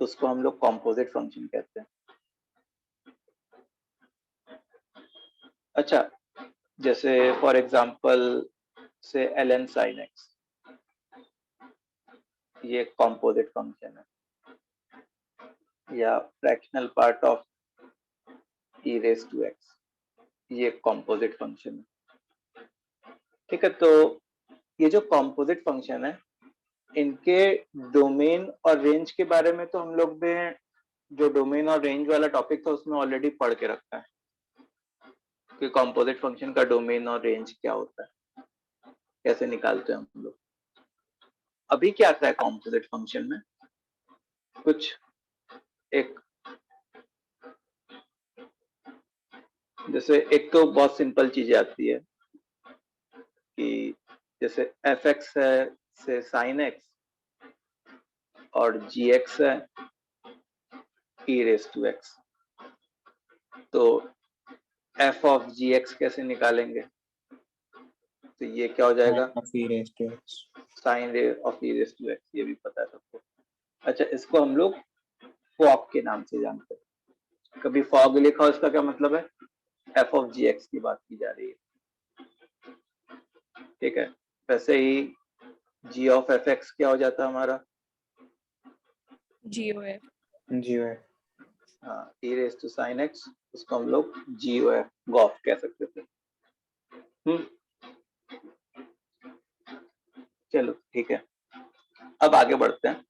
तो उसको हम लोग कॉम्पोजिट फंक्शन कहते हैं। अच्छा, जैसे फॉर एग्जांपल से ln sin x, ये कॉम्पोजिट फंक्शन है, या fractional part of e raise to x, ये कॉम्पोजिट फंक्शन है। ठीक है, तो ये जो कॉम्पोजिट फंक्शन है, इनके डोमेन और रेंज के बारे में तो हम लोग ने जो डोमेन और रेंज वाला टॉपिक था उसमें ऑलरेडी पढ़ के रखा है कि कॉम्पोजिट फंक्शन का डोमेन और रेंज क्या होता है, कैसे निकालते हैं हम लोग। अभी क्या आता है कॉम्पोजिट फंक्शन में, कुछ एक जैसे एक तो बहुत सिंपल चीजें आती है कि जैसे fx है से sin x और gx है e रेज टू x, तो f ऑफ gx कैसे निकालेंगे, तो ये क्या हो जाएगा, sin of e raise to x, ये भी पता है सबको। अच्छा, इसको हम लोग फॉग के नाम से जानते हैं। कभी फॉग लिखा हो, इसका क्या मतलब है, f ऑफ gx की बात की जा रही है। ठीक है, वैसे ही g ऑफ fx क्या हो जाता है हमारा, GOF। हाँ, e raise to sin x, उसको हम लोग GOF कह सकते थे। चलो ठीक है, अब आगे बढ़ते हैं।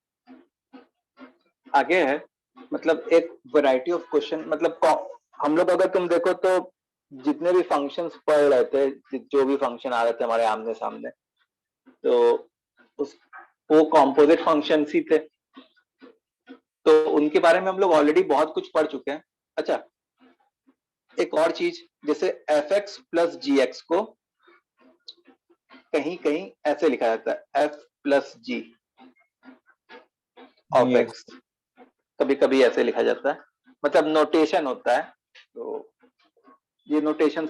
आगे है मतलब एक वैरायटी ऑफ क्वेश्चन, मतलब हम लोग अगर तुम देखो तो जितने भी फंक्शंस पढ़ रहे थे, जो भी फंक्शन आ रहे थे हमारे आमने सामने, तो वो कॉम्पोजिट फंक्शंस ही थे, तो उनके बारे में हम लोग ऑलरेडी बहुत कुछ पढ़ चुके हैं। अच्छा, एक और चीज, जैसे fx प्लस gx को कहीं कहीं ऐसे लिखा जाता है, f plus g of x, कभी कभी ऐसे लिखा जाता है, मतलब नोटेशन होता है, तो ये नोटेशन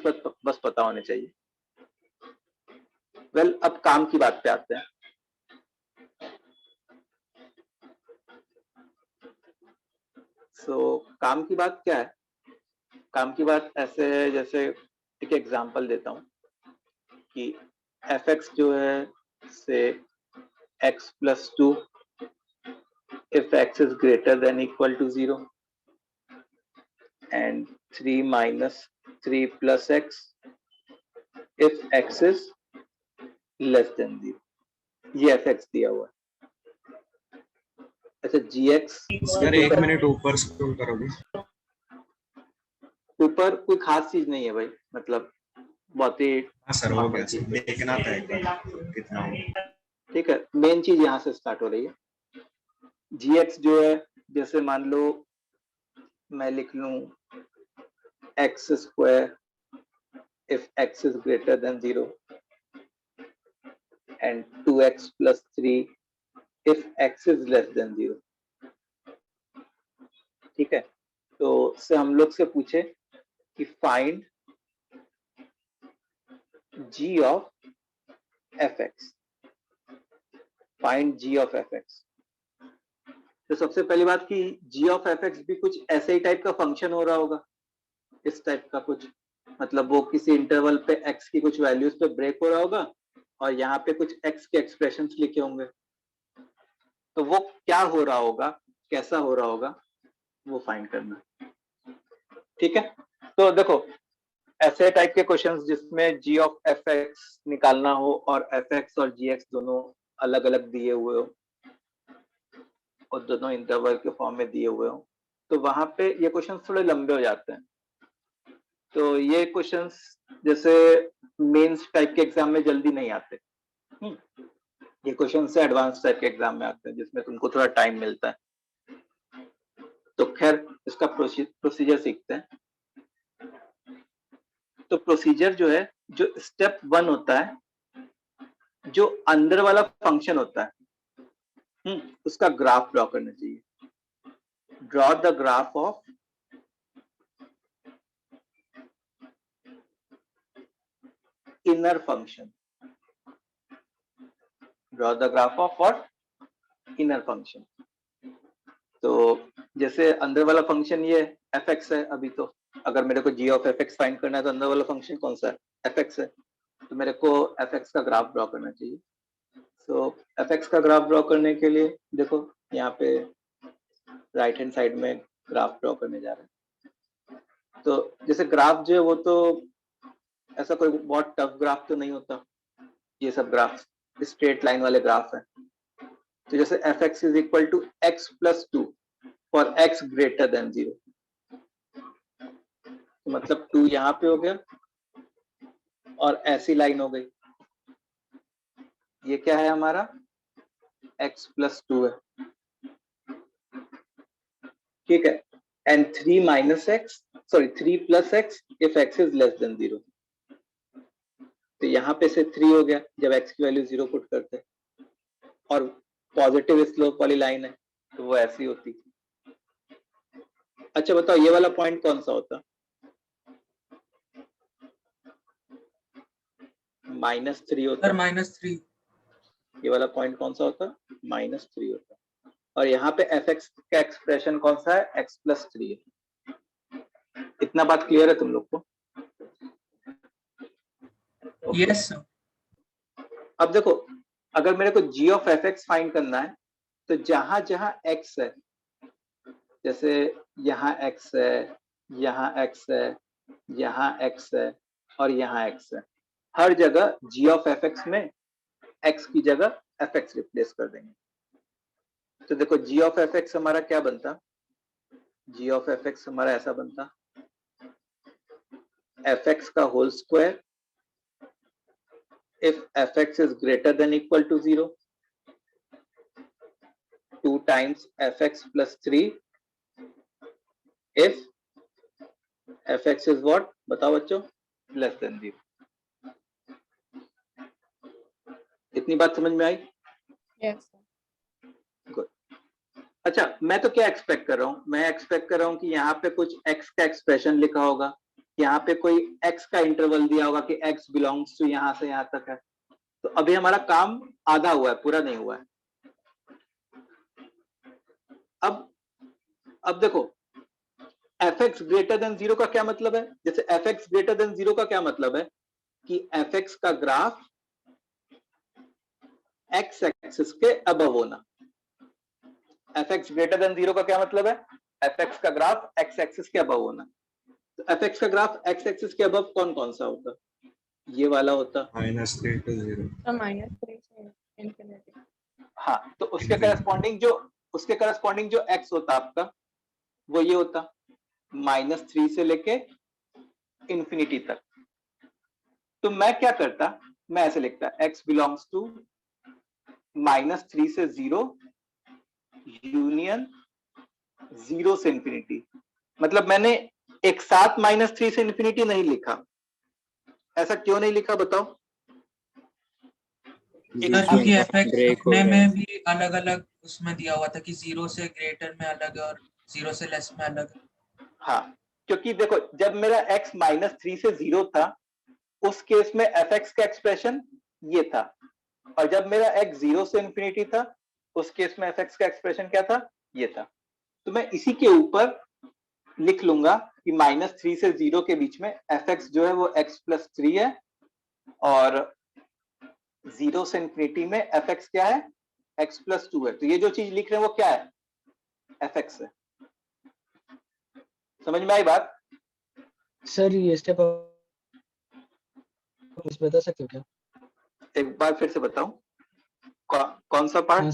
बस पता होने चाहिए। वेल, अब काम की बात पे आते हैं। काम की बात क्या है, काम की बात ऐसे है, जैसे एक एग्जांपल देता हूँ कि fx जो है से x plus 2 if x is greater than equal to 0 and 3 minus 3 plus x if x is less than 0, ये fx दिया हुआ है। अच्छा, gx सर एक मिनट ऊपर स्क्रॉल करोगे, ऊपर कोई खास चीज नहीं है भाई, मतलब बहुत ही सर हो गया, देखना था एक बार कितना हो। ठीक है, मेन चीज यहाँ से स्टार्ट हो रही है। gx जो है, जैसे मान लो मैं लिख लूं x square if x is greater than 0 and 2x plus 3 if x is less than 0। ठीक है, तो से हम लोग से पूछे कि find g of fx, find g of fx। तो सबसे पहली बात कि g ऑफ fx भी कुछ ऐसे ही टाइप का फंक्शन हो रहा होगा, इस टाइप का कुछ, मतलब वो किसी इंटरवल पे x की कुछ वैल्यूज पे ब्रेक हो रहा होगा और यहाँ पे कुछ x के एक्सप्रेशंस लिखे होंगे, तो वो क्या हो रहा होगा, कैसा हो रहा होगा, वो फाइंड करना। ठीक है, तो देखो ऐसे टाइप के क्वेश्चंस जिसमें g ऑफ fx निकालना हो और fx और gx दोनों अलग अलग दिए हुए हो और दोनों इंटरवल के फॉर्म में दिए हुए हो, तो वहां पे ये क्वेश्चंस थोड़े लंबे हो जाते हैं। तो ये क्वेश्चंस जैसे मेंस टाइप के एग्जाम में जल्दी नहीं आते, ये क्वेश्चन से एडवांस टाइप के एग्जाम में आते हैं जिसमें तुमको थोड़ा टाइम मिलता है। तो खैर इसका प्रोसीजर सीखते हैं। तो प्रोसीजर जो है, जो स्टेप 1 होता है, जो अंदर वाला फंक्शन होता है, उसका ग्राफ ड्रॉ करना चाहिए। Draw the graph of inner function, draw the graph of what, inner function. तो जैसे अंदर वाला फंक्शन ये एफ एक्स है अभी, तो अगर मेरे को जी ऑफ एफ एक्स फाइंड करना है तो अंदर वाला फंक्शन कौन सा है, एफ एक्स है, तो मेरे को एफ एक्स का ग्राफ ड्रॉ करना चाहिए। सो एफ एक्स का ग्राफ ड्रॉ करने के लिए देखो यहाँ पे राइट हैंड साइड में ग्राफ ड्रॉ करने जा रहे हैं। तो जैसे ग्राफ जो है वो तो ऐसा कोई बहुत टफ ग्राफ तो नहीं होता, ये सब ग्राफ स्ट्रेट लाइन वाले ग्राफ है। तो जैसे f x is equal to x plus two for x greater than 0, तो मतलब 2 यहाँ पे हो गया और ऐसी लाइन हो गई, ये क्या है हमारा x प्लस 2 है, ठीक है, and 3 minus x, sorry 3 plus x if x is less than 0, तो यहाँ पे से 3 हो गया जब x की वैल्यू 0 पुट करते हैं, और पॉजिटिव स्लोप वाली लाइन है तो वो ऐसी होती। अच्छा बताओ ये वाला पॉइंट कौन सा होता, -3 होता, -3। ये वाला पॉइंट कौन सा होता, -3 होता, और यहाँ पे एफ एक्स का एक्सप्रेशन कौन सा है, x प्लस 3 है। इतना बात क्लियर है तुम लोग को? Yes sir. अब देखो अगर मेरे को g of F x find करना है तो जहां जहां x है, जैसे यहाँ x है, यहाँ x है, यहाँ x है और यहाँ x है, हर जगह g ऑफ एफ एक्स में x की जगह एफ एक्स रिप्लेस कर देंगे। तो देखो g ऑफ एफ एक्स हमारा क्या बनता, g ऑफ एफ एक्स हमारा ऐसा बनता, एफ एक्स का whole square if fx is greater than equal to 0, 2 times fx plus 3 if fx is what, बताओ बच्चों, less than 0। इतनी बात समझ में आई? Yes. गुड। अच्छा मैं तो क्या एक्सपेक्ट कर रहा हूँ, मैं एक्सपेक्ट कर रहा हूँ कि यहाँ पे कुछ x का एक्सप्रेशन लिखा होगा, यहाँ पे कोई x का इंटरवल दिया होगा कि x बिलोंग्स टू यहाँ से यहाँ तक है। तो अभी हमारा काम आधा हुआ है, पूरा नहीं हुआ है। अब देखो fx ग्रेटर देन 0 का क्या मतलब है, जैसे fx ग्रेटर देन 0 का क्या मतलब है कि fx का ग्राफ x एक्सिस के अबव होना। fx ग्रेटर देन 0 का क्या मतलब है, fx का ग्राफ x एक्सिस के अबव होना। तो fx का ग्राफ x एक्सिस के अबव कौन कौन सा होता, ये वाला होता, -3 to 0। So -3 से infinity. हाँ, तो उसके करस्पॉन्डिंग जो x होता आपका वो ये होता, -3 से लेके इंफिनिटी तक। तो मैं क्या करता, मैं ऐसे लिखता x बिलोंग्स टू -3 से 0 यूनियन 0 से इंफिनिटी। मतलब मैंने एक साथ -3 से इंफिनिटी नहीं लिखा, ऐसा क्यों नहीं लिखा बताओ? सर क्योंकि एफएक्स अपने में भी अलग अलग उसमें दिया हुआ था कि 0 से ग्रेटर में अलग और 0 से लेस में अलग। हाँ, क्योंकि देखो जब मेरा x -3 से 0 था उस केस में fx का एक्सप्रेशन ये था, और जब मेरा x 0 से इंफिनिटी था उस केस में fx का एक्सप्रेशन क्या था, ये था। तो मैं इसी के ऊपर लिख लूंगा कि -3 से 0 के बीच में fx जो है वो x प्लस 3 है, और 0 से इंफिनिटी में fx क्या है, x प्लस 2 है। तो ये जो चीज लिख रहे हैं वो क्या है, fx है। समझ में आई बात? सर ये स्टेप बता सकते हो क्या? एक बार फिर से बताऊं, कौन सा पार्ट? हाँ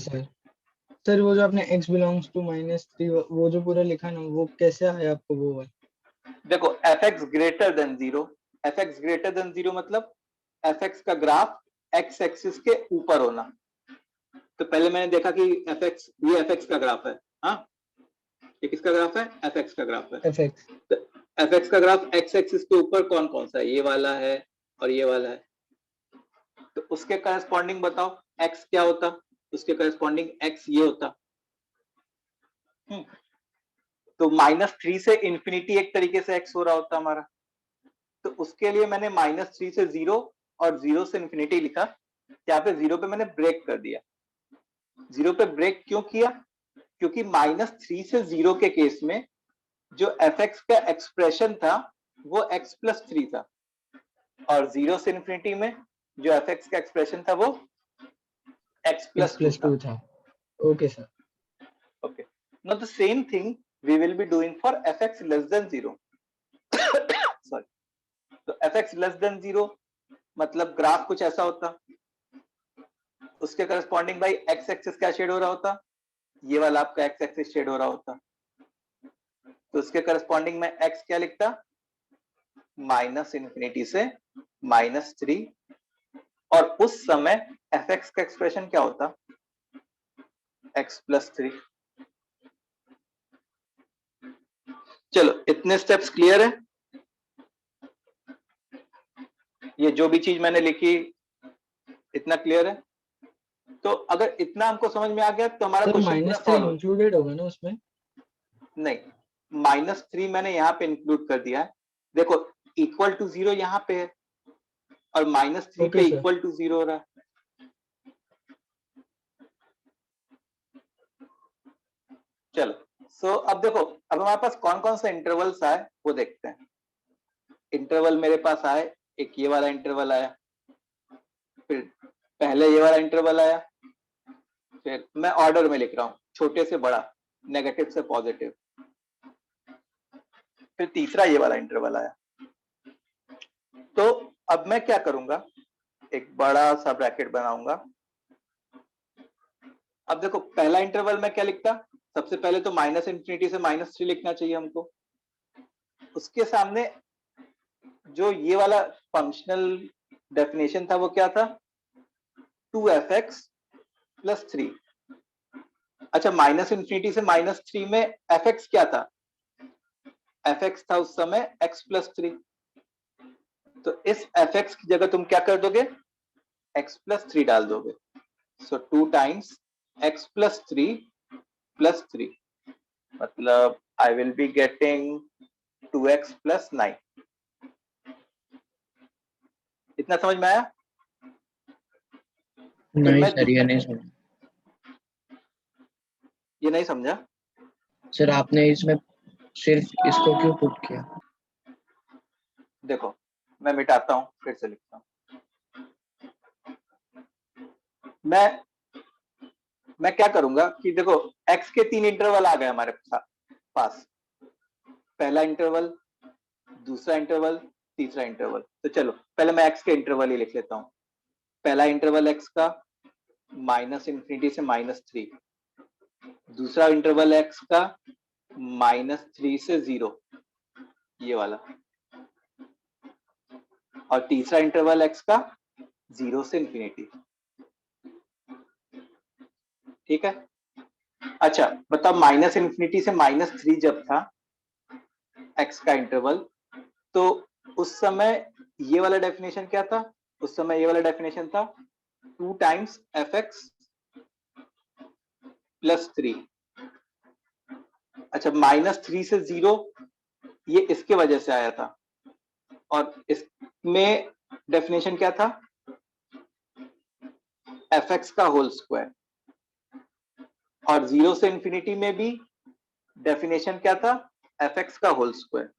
सर वो जो आपने x बिलोंग्स टू -3 वो जो पूरा लिखा ना, वो कैसे आया आपको वो वाला? देखो fx greater than 0, fx greater than 0 मतलब fx का ग्राफ x एक्सिस के ऊपर होना। तो पहले मैंने देखा कि fx, ये fx का ग्राफ है, हाँ ये किसका ग्राफ है, fx का ग्राफ है। fx तो fx का ग्राफ x एक्सिस के ऊपर कौन कौन सा है, ये वाला है और ये वाला है। तो उसके करस्पॉन्डिंग बताओ x क्या होता, उसके करस्पॉन्डिंग x ये होता। तो -3 से इंफिनिटी एक तरीके से x हो रहा होता हमारा। तो उसके लिए मैंने -3 से 0 और 0 से इंफिनिटी लिखा। यहाँ पे 0 पे मैंने ब्रेक कर दिया। 0 पे ब्रेक क्यों किया, क्योंकि -3 से 0 के केस में जो fx का एक्सप्रेशन था वो x प्लस 3 था, और 0 से इंफिनिटी में जो fx का एक्सप्रेशन था वो x x प्लस plus 2 2 था। था। Okay sir. Okay. Now the same thing we will be doing for fx less than 0. Sorry. तो fx less than 0 मतलब ग्राफ कुछ ऐसा होता, उसके करस्पॉन्डिंग बाई x एक्सिस क्या शेड हो रहा होता, ये वाला आपका x एक्सिस शेड हो रहा होता, तो उसके करस्पॉन्डिंग में x क्या लिखता, -∞ से -3, और उस समय fx का एक्सप्रेशन क्या होता, x प्लस 3। चलो इतने स्टेप्स क्लियर है, ये जो भी चीज मैंने लिखी इतना क्लियर है। तो अगर इतना हमको समझ में आ गया तो हमारा सर क्वेश्चन पूरा -3 सॉल्व हो। इंक्लूडेड होगा ना उसमें? नहीं, -3 मैंने यहाँ पे इंक्लूड कर दिया है, देखो इक्वल टू 0 यहाँ पे है और -3 ओके पे सर। इक्वल टू 0 हो रहा है। चलो सो अब देखो, अब हमारे पास कौन कौन सा इंटरवल्स आए वो देखते हैं। इंटरवल मेरे पास आए, एक ये वाला इंटरवल आया, फिर पहले ये वाला इंटरवल आया, फिर मैं ऑर्डर में लिख रहा हूं छोटे से बड़ा, नेगेटिव से पॉजिटिव, फिर तीसरा ये वाला इंटरवल आया। तो अब मैं क्या करूंगा, एक बड़ा सा ब्रैकेट बनाऊंगा। अब देखो पहला इंटरवल में क्या लिखता, सबसे पहले तो -∞ से -3 लिखना चाहिए हमको, उसके सामने जो ये वाला फंक्शनल डेफिनेशन था वो क्या था, 2fx प्लस 3। अच्छा -∞ से -3 में fx क्या था, fx था उस समय x प्लस 3, तो इस fx की जगह तुम क्या कर दोगे, x प्लस 3 डाल दोगे। सो 2 टाइम्स x प्लस 3 प्लस 3, मतलब I will be getting 2x plus 9। इतना समझ में आया? नहीं सर, ये नहीं समझा। ये नहीं समझा? सर आपने इसमें सिर्फ इसको क्यों पुट किया? देखो मैं मिटाता हूं, फिर से लिखता हूं। मैं क्या करूंगा कि देखो x के 3 इंटरवल आ गए हमारे पास, पहला इंटरवल, दूसरा इंटरवल, तीसरा इंटरवल। तो चलो पहले मैं x के इंटरवल ही लिख लेता हूं। पहला इंटरवल x का -∞ से -3, दूसरा इंटरवल x का -3 से 0, ये वाला, और तीसरा इंटरवल x का 0 से ∞। ठीक है? अच्छा बताओ -∞ से -3 जब था x का इंटरवल, तो उस समय ये वाला डेफिनेशन क्या था, उस समय ये वाला डेफिनेशन था 2 टाइम्स fx प्लस 3। अच्छा -3 से 0 ये इसके वजह से आया था, और इसमें डेफिनेशन क्या था, fx का होल स्क्वायर, और 0 से इंफिनिटी में भी डेफिनेशन क्या था, fx का होल स्क्वायर।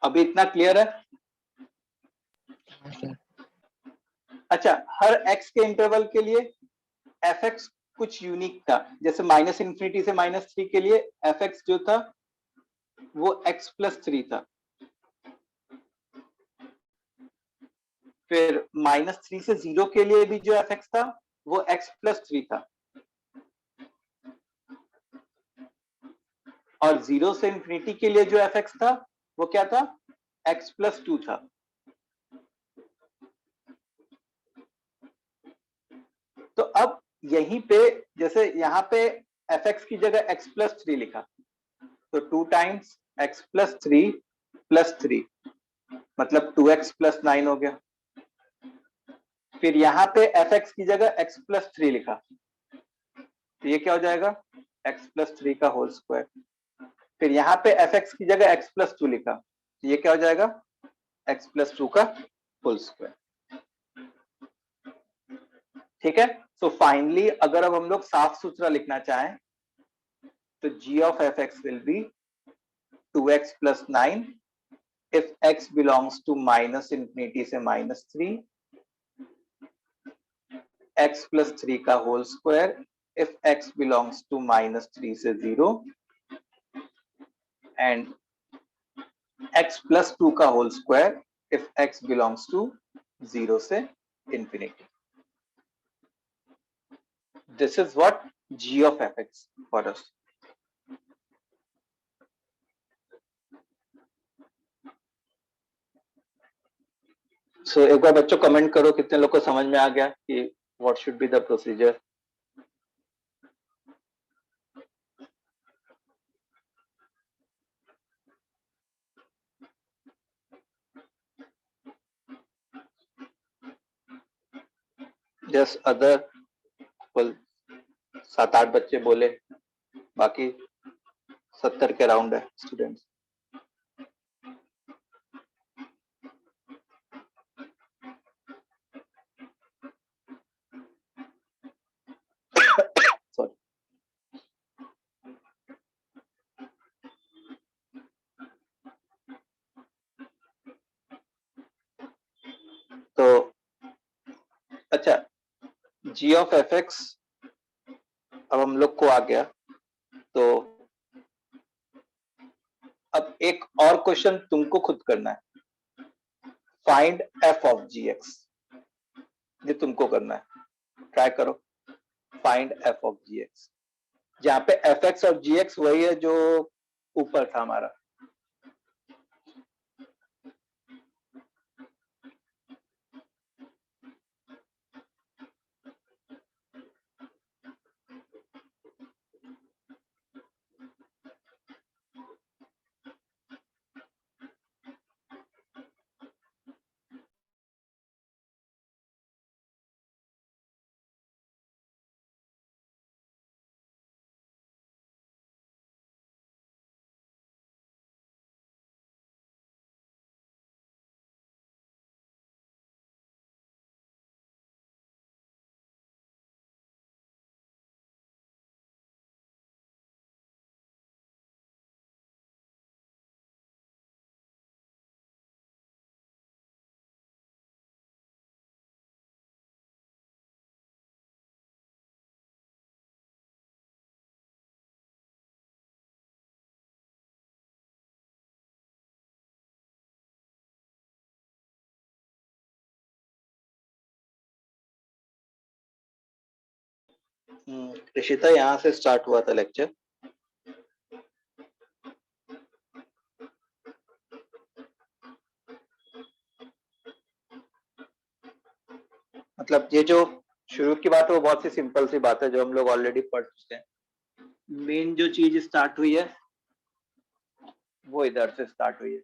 अभी इतना क्लियर है? हाँ सर। अच्छा हर x के इंटरवल के लिए fx कुछ यूनिक था, जैसे -∞ से -3 के लिए fx जो था वो x प्लस 3 था, फिर -3 से 0 के लिए भी जो fx था वो x प्लस 3 था, और 0 से इंफिनिटी के लिए जो fx था वो क्या था, x प्लस 2 था। तो अब यहीं पे जैसे यहाँ पे fx की जगह x प्लस 3 लिखा, तो 2 टाइम्स x प्लस 3 प्लस 3, मतलब 2x प्लस 9 हो गया। फिर यहाँ पे fx की जगह x प्लस 3 लिखा, तो ये क्या हो जाएगा, x प्लस 3 का होल स्क्वायर। फिर यहाँ पे fx की जगह x प्लस 2 लिखा, तो ये क्या हो जाएगा, x प्लस 2 का होल स्क्वायर। ठीक है? सो फाइनली अगर अब हम लोग साफ सुथरा लिखना चाहें तो g of fx will be 2x plus 9 if x belongs to minus infinity से -3, x plus 3 का whole square if x belongs to -3 से 0 and x plus 2 का whole square if x belongs to 0 से infinity. This is what g of fx for us. So एक बार बच्चों comment करो कितने लोग को समझ में आ गया कि what should be the procedure. Just other well 7-8 बच्चे बोले, बाकी 70 के राउंड है स्टूडेंट्स. Sorry. तो अच्छा g of fx अब हम लोग को आ गया. तो अब एक और क्वेश्चन तुमको खुद करना है. Find f of gx. ये तुमको करना है. ट्राई करो. Find f of gx. जहां पे fx और gx वही है जो ऊपर था हमारा. ऋषिता यहाँ से स्टार्ट हुआ था लेक्चर. मतलब ये जो शुरू की बात है वो बहुत सी सिंपल सी बात है जो हम लोग ऑलरेडी पढ़ चुके हैं. मेन जो चीज स्टार्ट हुई है वो इधर से स्टार्ट हुई है.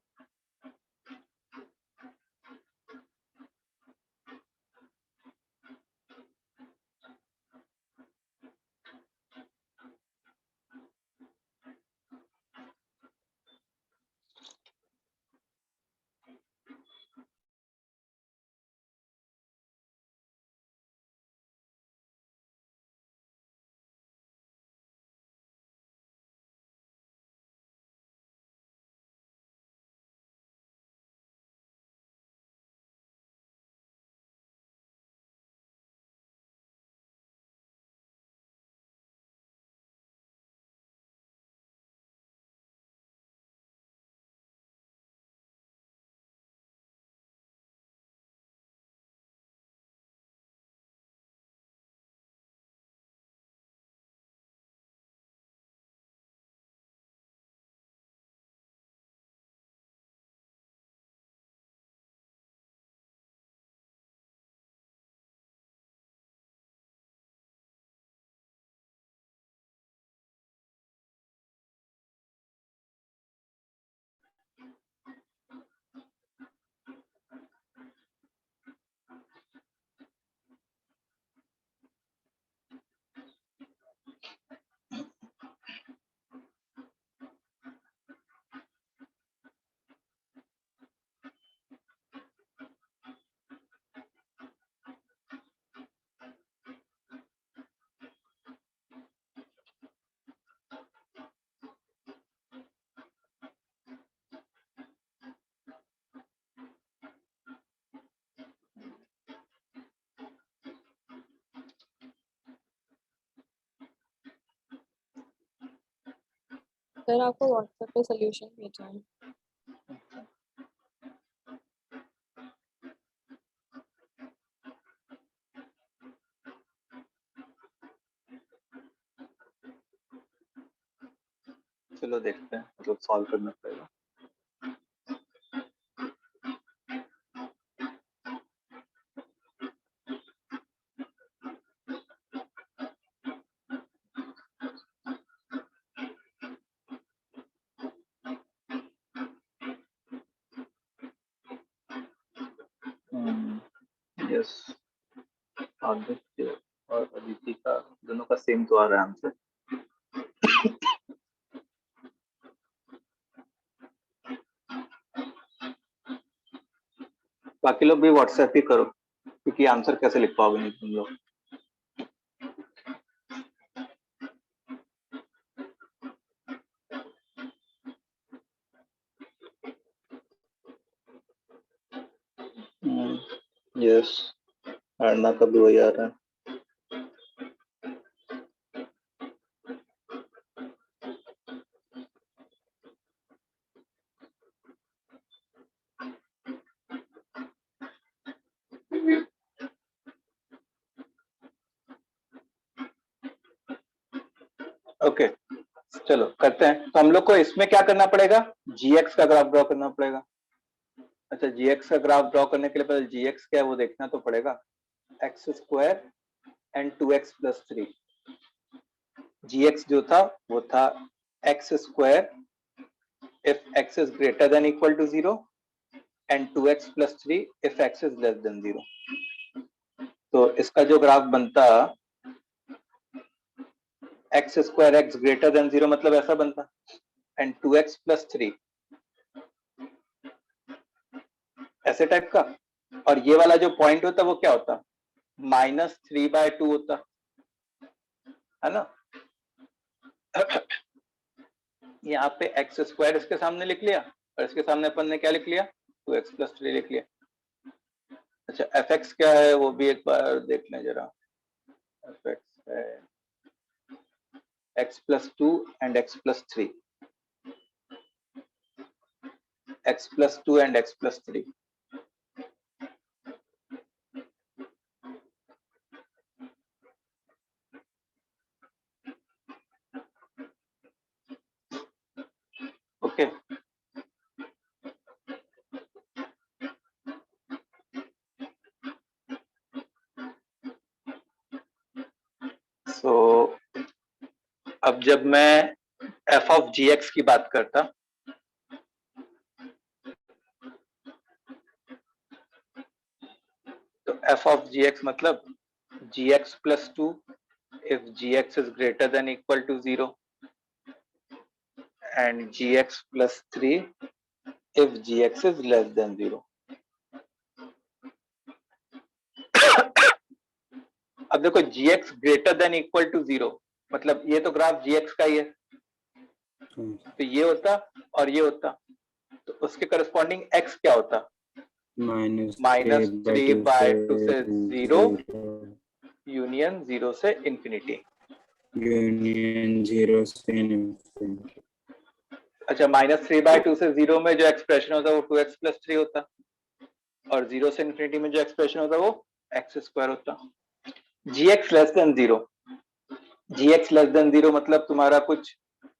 सर आपको व्हाट्सएप पे सोल्यूशन भेजा है। चलो देखते हैं, मतलब सॉल्व करना पड़ेगा। यस, आदित्य और अदिति का दोनों का सेम तो आ रहा है आंसर। बाकी लोग भी व्हाट्सएप ही करो, क्योंकि आंसर कैसे लिख पाओगे नहीं तुम लोग। यस, अर्णा का भी वही आ रहा है। ओके चलो करते हैं। तो हम लोग को इसमें क्या करना पड़ेगा, जीएक्स का ग्राफ ड्रॉ करना पड़ेगा। अच्छा, जीएक्स का ग्राफ ड्रॉ करने के लिए पहले जीएक्स क्या है वो देखना तो पड़ेगा। X square and 2x plus 3। G x जो था वो था x square if x is greater than equal to 0 and 2x plus 3 if x is less than 0। तो इसका जो ग्राफ बनता x square x greater than 0 मतलब ऐसा बनता, एंड 2x प्लस 3 ऐसे टाइप का। और ये वाला जो पॉइंट होता वो क्या होता, -3/2 होता है ना। यहाँ पे एक्स स्क्वायर इसके सामने लिख लिया और इसके सामने अपन ने क्या लिख लिया, 2x प्लस 3 लिख लिया। अच्छा, एफ एक्स क्या है वो भी एक बार देख लें जरा। एफ एक्स है x plus 2 and x plus 3, x plus 2 and x plus 3। Okay so अब जब मैं f ऑफ gx की बात करता, तो f ऑफ gx मतलब gx plus 2 if gx is greater than equal to 0 and gx plus 3 if gx is less than 0। अब देखो gx greater than equal to 0 मतलब ये तो ग्राफ gx का ही है, तो ये होता और ये होता, तो उसके करस्पॉन्डिंग x क्या होता, -3/2 से 0 यूनियन 0 से इंफिनिटी। अच्छा, -3/2 से 0 में जो एक्सप्रेशन होता है वो 2x प्लस 3 होता, और 0 से इंफिनिटी में जो एक्सप्रेशन होता है वो x स्क्वायर होता। gx less than 0, gx less than 0 मतलब तुम्हारा कुछ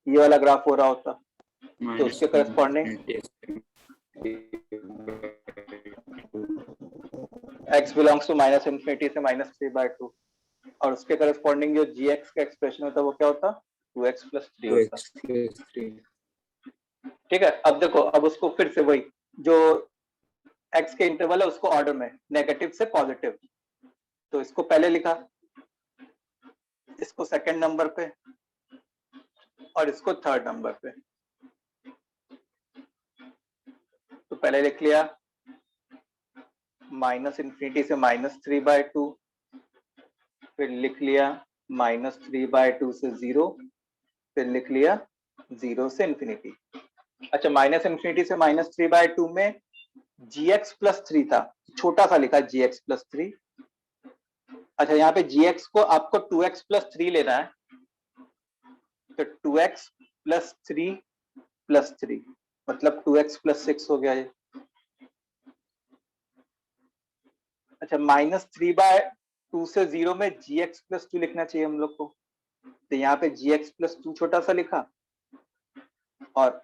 ये वाला ग्राफ हो रहा होता, तो उसके corresponding x belongs to minus infinity से -3/2, और उसके करस्पॉन्डिंग जो gx का एक्सप्रेशन होता है वो क्या होता, 2x प्लस 3 होता। ठीक है, अब देखो, अब उसको फिर से वही जो x के इंटरवल है उसको ऑर्डर में नेगेटिव से पॉजिटिव, तो इसको पहले लिखा, इसको सेकंड नंबर पे और इसको थर्ड नंबर पे। तो पहले लिख लिया -इंफिनिटी से -3/2, फिर लिख लिया -3/2 से 0, फिर लिख लिया 0 से इंफिनिटी। अच्छा, -इंफिनिटी से -3/2 में gx प्लस 3 था, छोटा सा लिखा gx प्लस 3। अच्छा, यहाँ पे gx को आपको 2x प्लस 3 लेना है, तो 2x प्लस थ्री मतलब 2x प्लस 6 हो गया ये। अच्छा, -3/2 से 0 में gx प्लस 2 लिखना चाहिए हम लोग को, तो यहाँ पे gx प्लस 2 छोटा सा लिखा और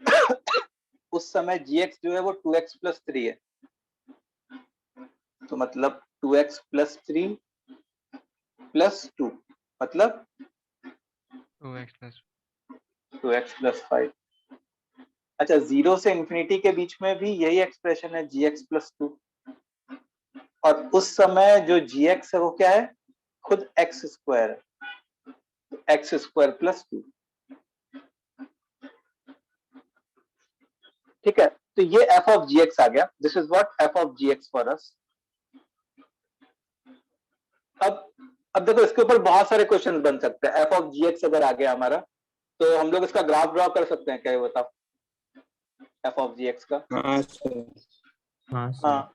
उस समय gx जो है वो 2x प्लस 3 है, तो मतलब 2x प्लस 3 प्लस 2 मतलब 2x प्लस 5। अच्छा, 0 से इंफिनिटी के बीच में भी यही एक्सप्रेशन है gx प्लस 2, और उस समय जो gx है वो क्या है, खुद x स्क्वायर है, x स्क्वायर प्लस 2। ठीक है, तो ये f ऑफ gx आ गया, this is what f of gx for us. अब देखो, इसके ऊपर बहुत सारे क्वेश्चन बन सकते हैं। f ऑफ gx अगर आ गया हमारा, तो हम लोग इसका ग्राफ ड्रॉ कर सकते हैं क्या, ये बताओ, f ऑफ gx का। हाँ सर। हाँ,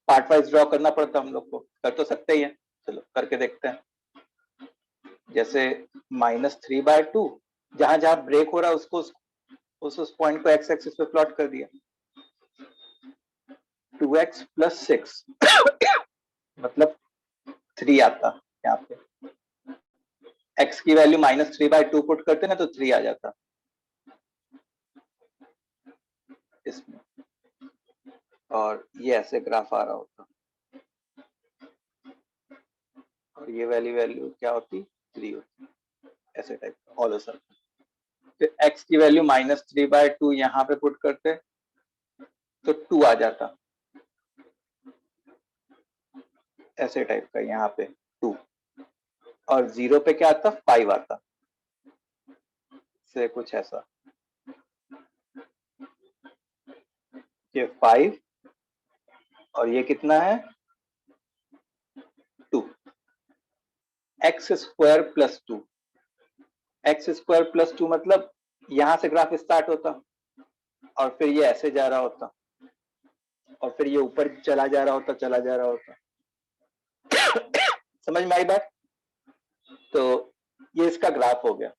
पार्ट वाइज ड्रॉ करना पड़ता है हम लोग को, कर तो सकते ही हैं, चलो करके देखते हैं। जैसे -3/2, जहां जहां ब्रेक हो रहा है उसको उस पॉइंट को x एक्सिस पे प्लॉट कर दिया। 2x प्लस 6 मतलब 3 आता यहाँ पे, x की वैल्यू -3/2 पुट करते ना तो 3 आ जाता इसमें, और ये ऐसे ग्राफ आ रहा होता, और ये वैल्यू क्या होती, 3 होती, ऐसे टाइप का ऑल सर्कल। फिर x की वैल्यू -3/2 यहाँ पे पुट करते तो 2 आ जाता, ऐसे टाइप का यहाँ पे 2, और 0 पे क्या आता, 5 आता, से कुछ ऐसा, ये 5 और ये कितना है 2, x square plus 2, x square plus 2 मतलब यहां से ग्राफ स्टार्ट होता और फिर ये ऐसे जा रहा होता और फिर ये ऊपर चला जा रहा होता। समझ में आई बात? तो ये इसका ग्राफ हो गया,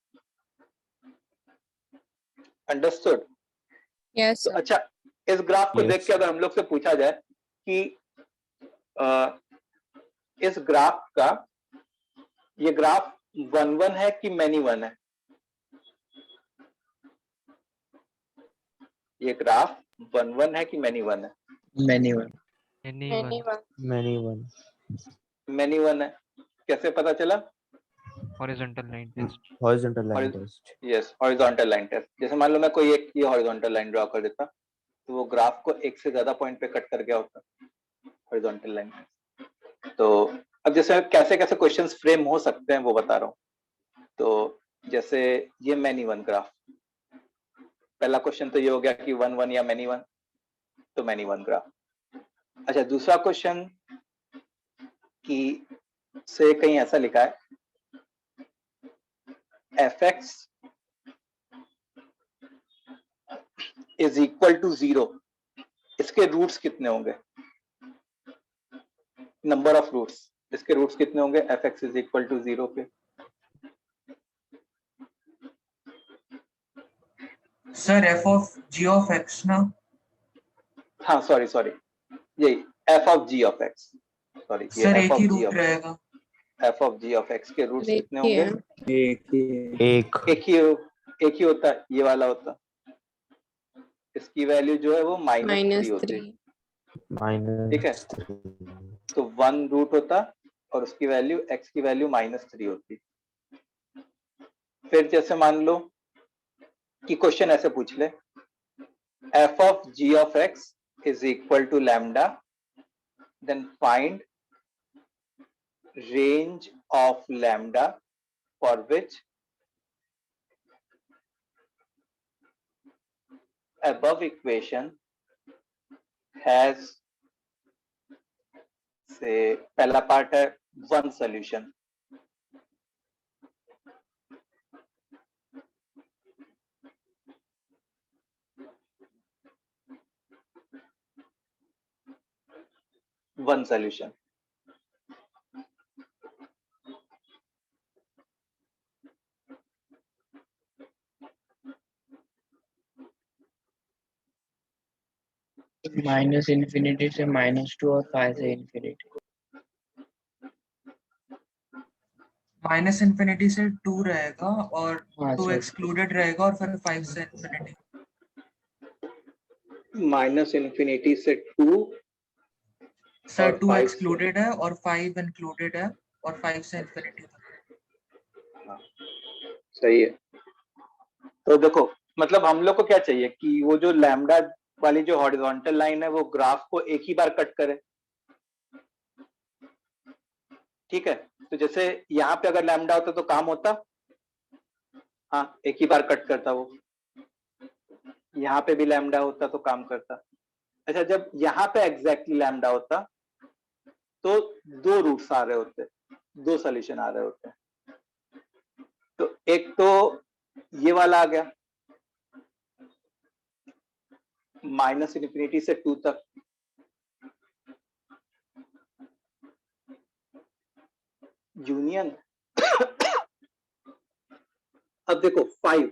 अंडरस्टूड? Yes, तो sir. अच्छा, इस ग्राफ को Yes. देख के अगर हम लोग से पूछा जाए कि इस ग्राफ का, ये ग्राफ 1-1 है कि मैनी 1 है, ये ग्राफ 1-1 है कि मैनी 1 है? Many one. Anyone. मैनी 1 है, कैसे पता चला? horizontal line test. Horizontal line test. Yes, horizontal line test. जैसे मान लो मैं कोई एक ये हॉरिजॉन्टल लाइन ड्रॉ कर देता, तो वो ग्राफ को एक से ज्यादा पॉइंट पे कट कर गया होता, हॉरिजॉन्टल लाइन। तो अब जैसे कैसे कैसे क्वेश्चंस फ्रेम हो सकते हैं वो बता रहा हूँ। तो जैसे ये मैनी 1 ग्राफ, पहला क्वेश्चन तो ये हो गया कि 1-1 या मैनी 1, तो मैनी 1 ग्राफ। अच्छा, दूसरा क्वेश्चन कि से कहीं ऐसा लिखा है fx इज इक्वल टू 0, इसके रूट्स कितने होंगे, नंबर ऑफ रूट्स, इसके रूट्स कितने होंगे fx इज इक्वल टू 0 के? Sir f of g of x ना? हाँ सॉरी, यही f of g of x, sorry ये सर f एक ऑफ ही g रूट ऑफ रहेगा। f of g of x के रूट्स कितने देखिए, होंगे? एक एक ही होता है, ये वाला होता, इसकी वैल्यू जो है वो -3 होती है, माइनस ठीक है? तो 1 रूट होता और उसकी वैल्यू x की वैल्यू -3 होती। फिर जैसे मान लो कि क्वेश्चन ऐसे पूछ ले, f of g of x is equal to lambda, then find range of lambda for which above equation has, से पहला पार्ट है 1 solution, वन solution। -∞ से -2 और 5 से इंफिनिटी। -∞ से 2 रहेगा और हाँ 2 सर, एक्सक्लूडेड रहेगा और फिर 5 से इंफिनिटी। -∞ से 2 सर और 2 5 एक्सक्लूडेड है और 5 इंक्लूडेड है और 5 से इंफिनिटी तक। सही है। तो देखो मतलब हम लोग को क्या चाहिए कि वो जो लैम्डा वाली जो हॉरिजॉन्टल लाइन है वो ग्राफ को एक ही बार कट करे। ठीक है, तो जैसे यहाँ पे अगर लैम्डा होता तो काम होता, हाँ एक ही बार कट करता वो। यहाँ पे भी लैम्डा होता तो काम करता। अच्छा, जब यहाँ पे एग्जैक्टली लैम्डा होता तो 2 रूट्स आ रहे होते, 2 सॉल्यूशन आ रहे होते। तो एक तो ये वाला आ गया -∞ से 2 तक, यूनियन अब देखो 5।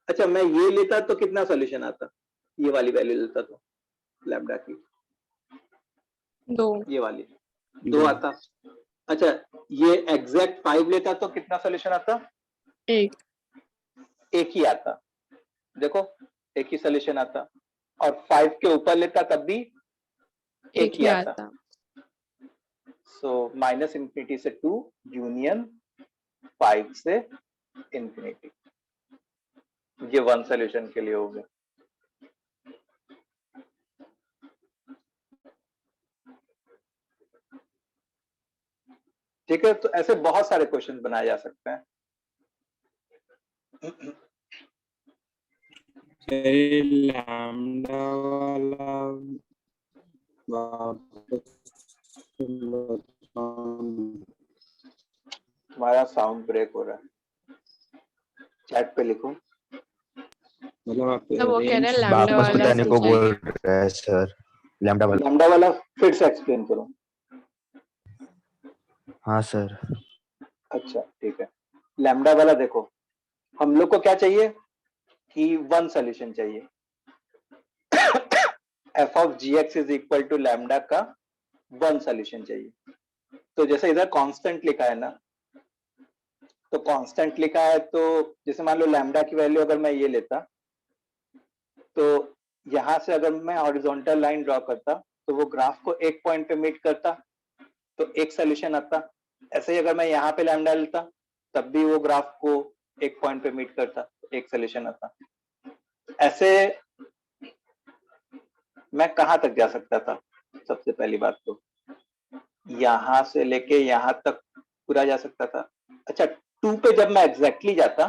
अच्छा, मैं ये लेता तो कितना सॉल्यूशन आता, ये वाली वैल्यू लेता तो लैम्डा की, 2 ये वाली 2 आता। अच्छा, ये एग्जैक्ट 5 लेता तो कितना सॉल्यूशन आता, 1 एक ही आता। देखो एक ही सॉल्यूशन आता, और 5 के ऊपर लेता तब भी एक ही आता। सो -∞ से 2 यूनियन 5 से इंफिनिटी, ये 1 सॉल्यूशन के लिए हो गया। ठीक है, तो ऐसे बहुत सारे क्वेश्चन बनाए जा सकते हैं। लैम्डा वाला तुम्हारा साउंड ब्रेक हो रहा है, चैट पे लिखो। मतलब आप तो वो कह रहे हैं लैम्डा वापस वाला बताने को बोल समझाइए। रहे हैं सर, लैम्डा वाला। लैम्डा वाला फिर से एक्सप्लेन करो। हाँ सर। अच्छा ठीक है, लैम्डा वाला देखो, हम लोग को क्या चाहिए कि 1 सॉल्यूशन चाहिए। f of gx is equal to lambda का 1 सॉल्यूशन चाहिए। तो जैसे इधर कांस्टेंट लिखा है ना, तो कांस्टेंट लिखा है, तो जैसे मान लो लैम्डा की वैल्यू अगर मैं ये लेता, तो यहां से अगर मैं हॉरिजॉन्टल लाइन ड्रॉ करता तो वो ग्राफ को एक पॉइंट पे मीट करता, तो एक सॉल्यूशन आता। ऐसे ही अगर मैं यहाँ पे लैम्डा लेता तब भी वो ग्राफ को एक पॉइंट पे मीट करता, एक सॉल्यूशन आता। ऐसे मैं कहां तक जा सकता था, सबसे पहली बात तो यहां से लेके यहां तक पूरा जा सकता था। अच्छा, 2 पे जब मैं एग्जैक्टली जाता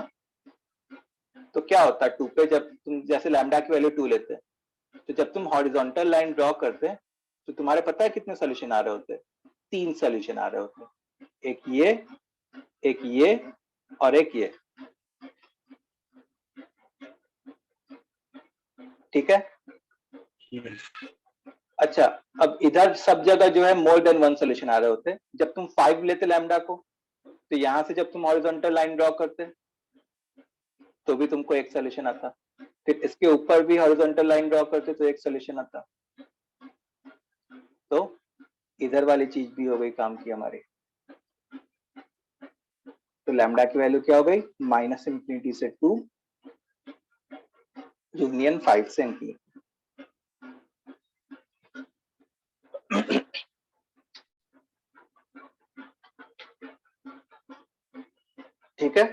तो क्या होता, 2 पे जब तुम जैसे लैम्डा की वैल्यू 2 लेते, तो जब तुम हॉरिजॉन्टल लाइन ड्रॉ करते तो तुम्हारे पता है कितने सॉल्यूशन आ रहे होते, 3 सॉल्यूशन आ रहे होते, एक ये और एक ये। ठीक है, अच्छा अब इधर सब जगह जो है मोर देन 1 सॉल्यूशन आ रहे होते। जब तुम 5 लेते लैम्डा को, तो यहां से जब तुम हॉरिजॉन्टल लाइन ड्रॉ करते तो भी तुमको एक सॉल्यूशन आता, फिर इसके ऊपर भी हॉरिजॉन्टल लाइन ड्रॉ करते तो एक सॉल्यूशन आता। तो इधर वाली चीज भी हो गई काम की हमारी। तो लैम्डा की वैल्यू क्या हो गई, -∞ से 2 यूनियन 5 से इंफिनिटी। ठीक है,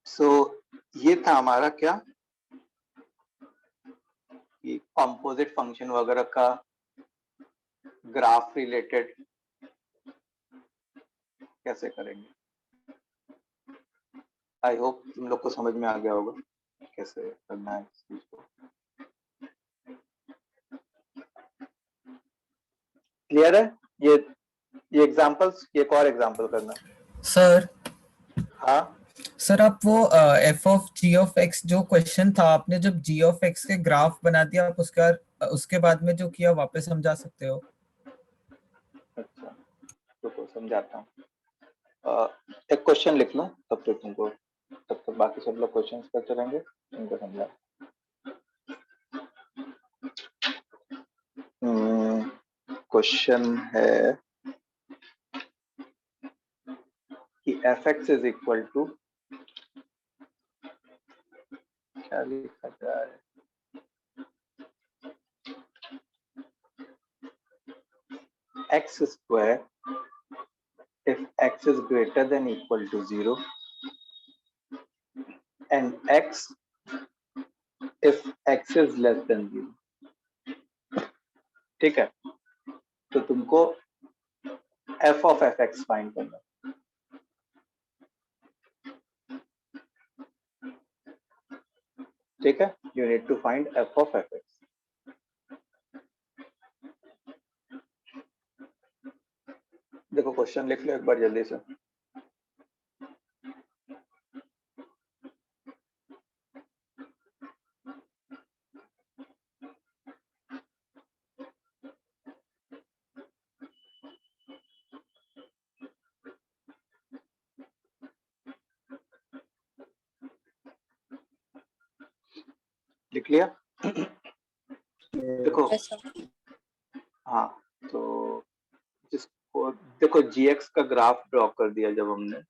सो ये था हमारा क्या, ये कंपोजिट फंक्शन वगैरह का ग्राफ रिलेटेड कैसे करेंगे। आई होप तुम लोग को समझ में आ गया होगा कैसे करना है इस चीज को। क्लियर है, ये एग्जांपल्स, एक और एग्जांपल करना। सर हाँ सर आप वो f of g of x जो क्वेश्चन था, आपने जब जी ऑफ एक्स के ग्राफ बना दिया, आप उसके बाद में जो किया वापस समझा सकते हो। समझाता हूँ। एक क्वेश्चन लिख लूं तब तक तुमको, तब तक बाकी सब लोग क्वेश्चंस करते रहेंगे, तुमको समझा। क्वेश्चन है कि fx इज इक्वल टू, क्या लिखा जा रहा है, x square if x is greater than equal to 0 and x if x is less than 0। ठीक है, तो तुमको f of fx फाइंड करना। ठीक है, you need to find f of fx। देखो क्वेश्चन लिख लो एक बार जल्दी से। लिख लिया? देखो Yes, sir. हाँ, तो जिसको देखो gx का ग्राफ ड्रॉ कर दिया जब हमने,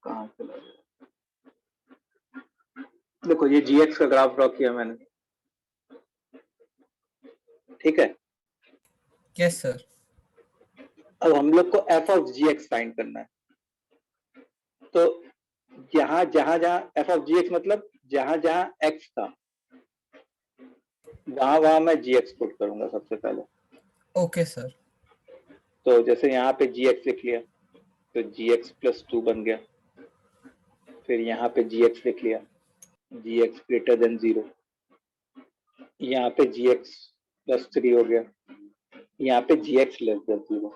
कहाँ चला गया, देखो ये gx का ग्राफ ड्रॉ किया मैंने। ठीक है, यस सर। अब हम लोग को f of gx फाइंड करना है। तो यहाँ जहां f of gx मतलब जहां जहां x था वहां मैं gx पुट करूंगा सबसे पहले। Okay sir. तो जैसे यहाँ पे gx लिख लिया तो gx प्लस 2 बन गया, फिर यहाँ पे gx लिख लिया, gx ग्रेटर देन 0, यहाँ पे gx प्लस 3 हो गया, यहाँ पे gx less than 0।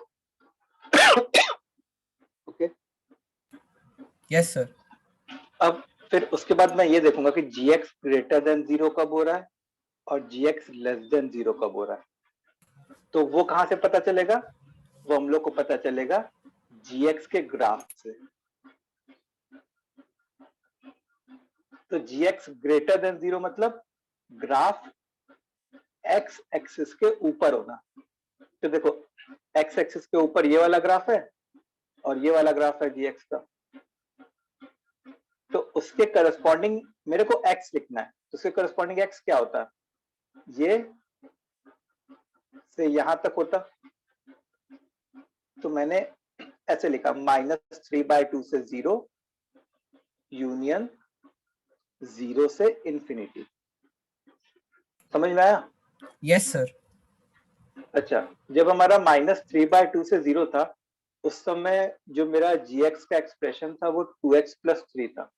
Okay, yes sir. अब फिर उसके बाद मैं ये देखूंगा कि gx ग्रेटर देन 0 कब हो रहा है और gx लेस देन 0 कब हो रहा है। तो वो कहां से पता चलेगा, वो हम लोग को पता चलेगा gx के ग्राफ से। तो gx ग्रेटर देन 0 मतलब ग्राफ x एक्सिस के ऊपर होना। तो देखो x एक्सिस के ऊपर ये वाला ग्राफ है और ये वाला ग्राफ है gx का, तो उसके करस्पॉन्डिंग मेरे को x लिखना है। तो उसके करस्पॉन्डिंग x क्या होता है, ये से यहां तक होता। तो मैंने ऐसे लिखा -3/2 से 0 यूनियन 0 से इंफिनिटी। समझ में आया? Yes sir. अच्छा, जब हमारा -3/2 से 0 था उस समय जो मेरा gx का एक्सप्रेशन था वो 2x प्लस 3 था।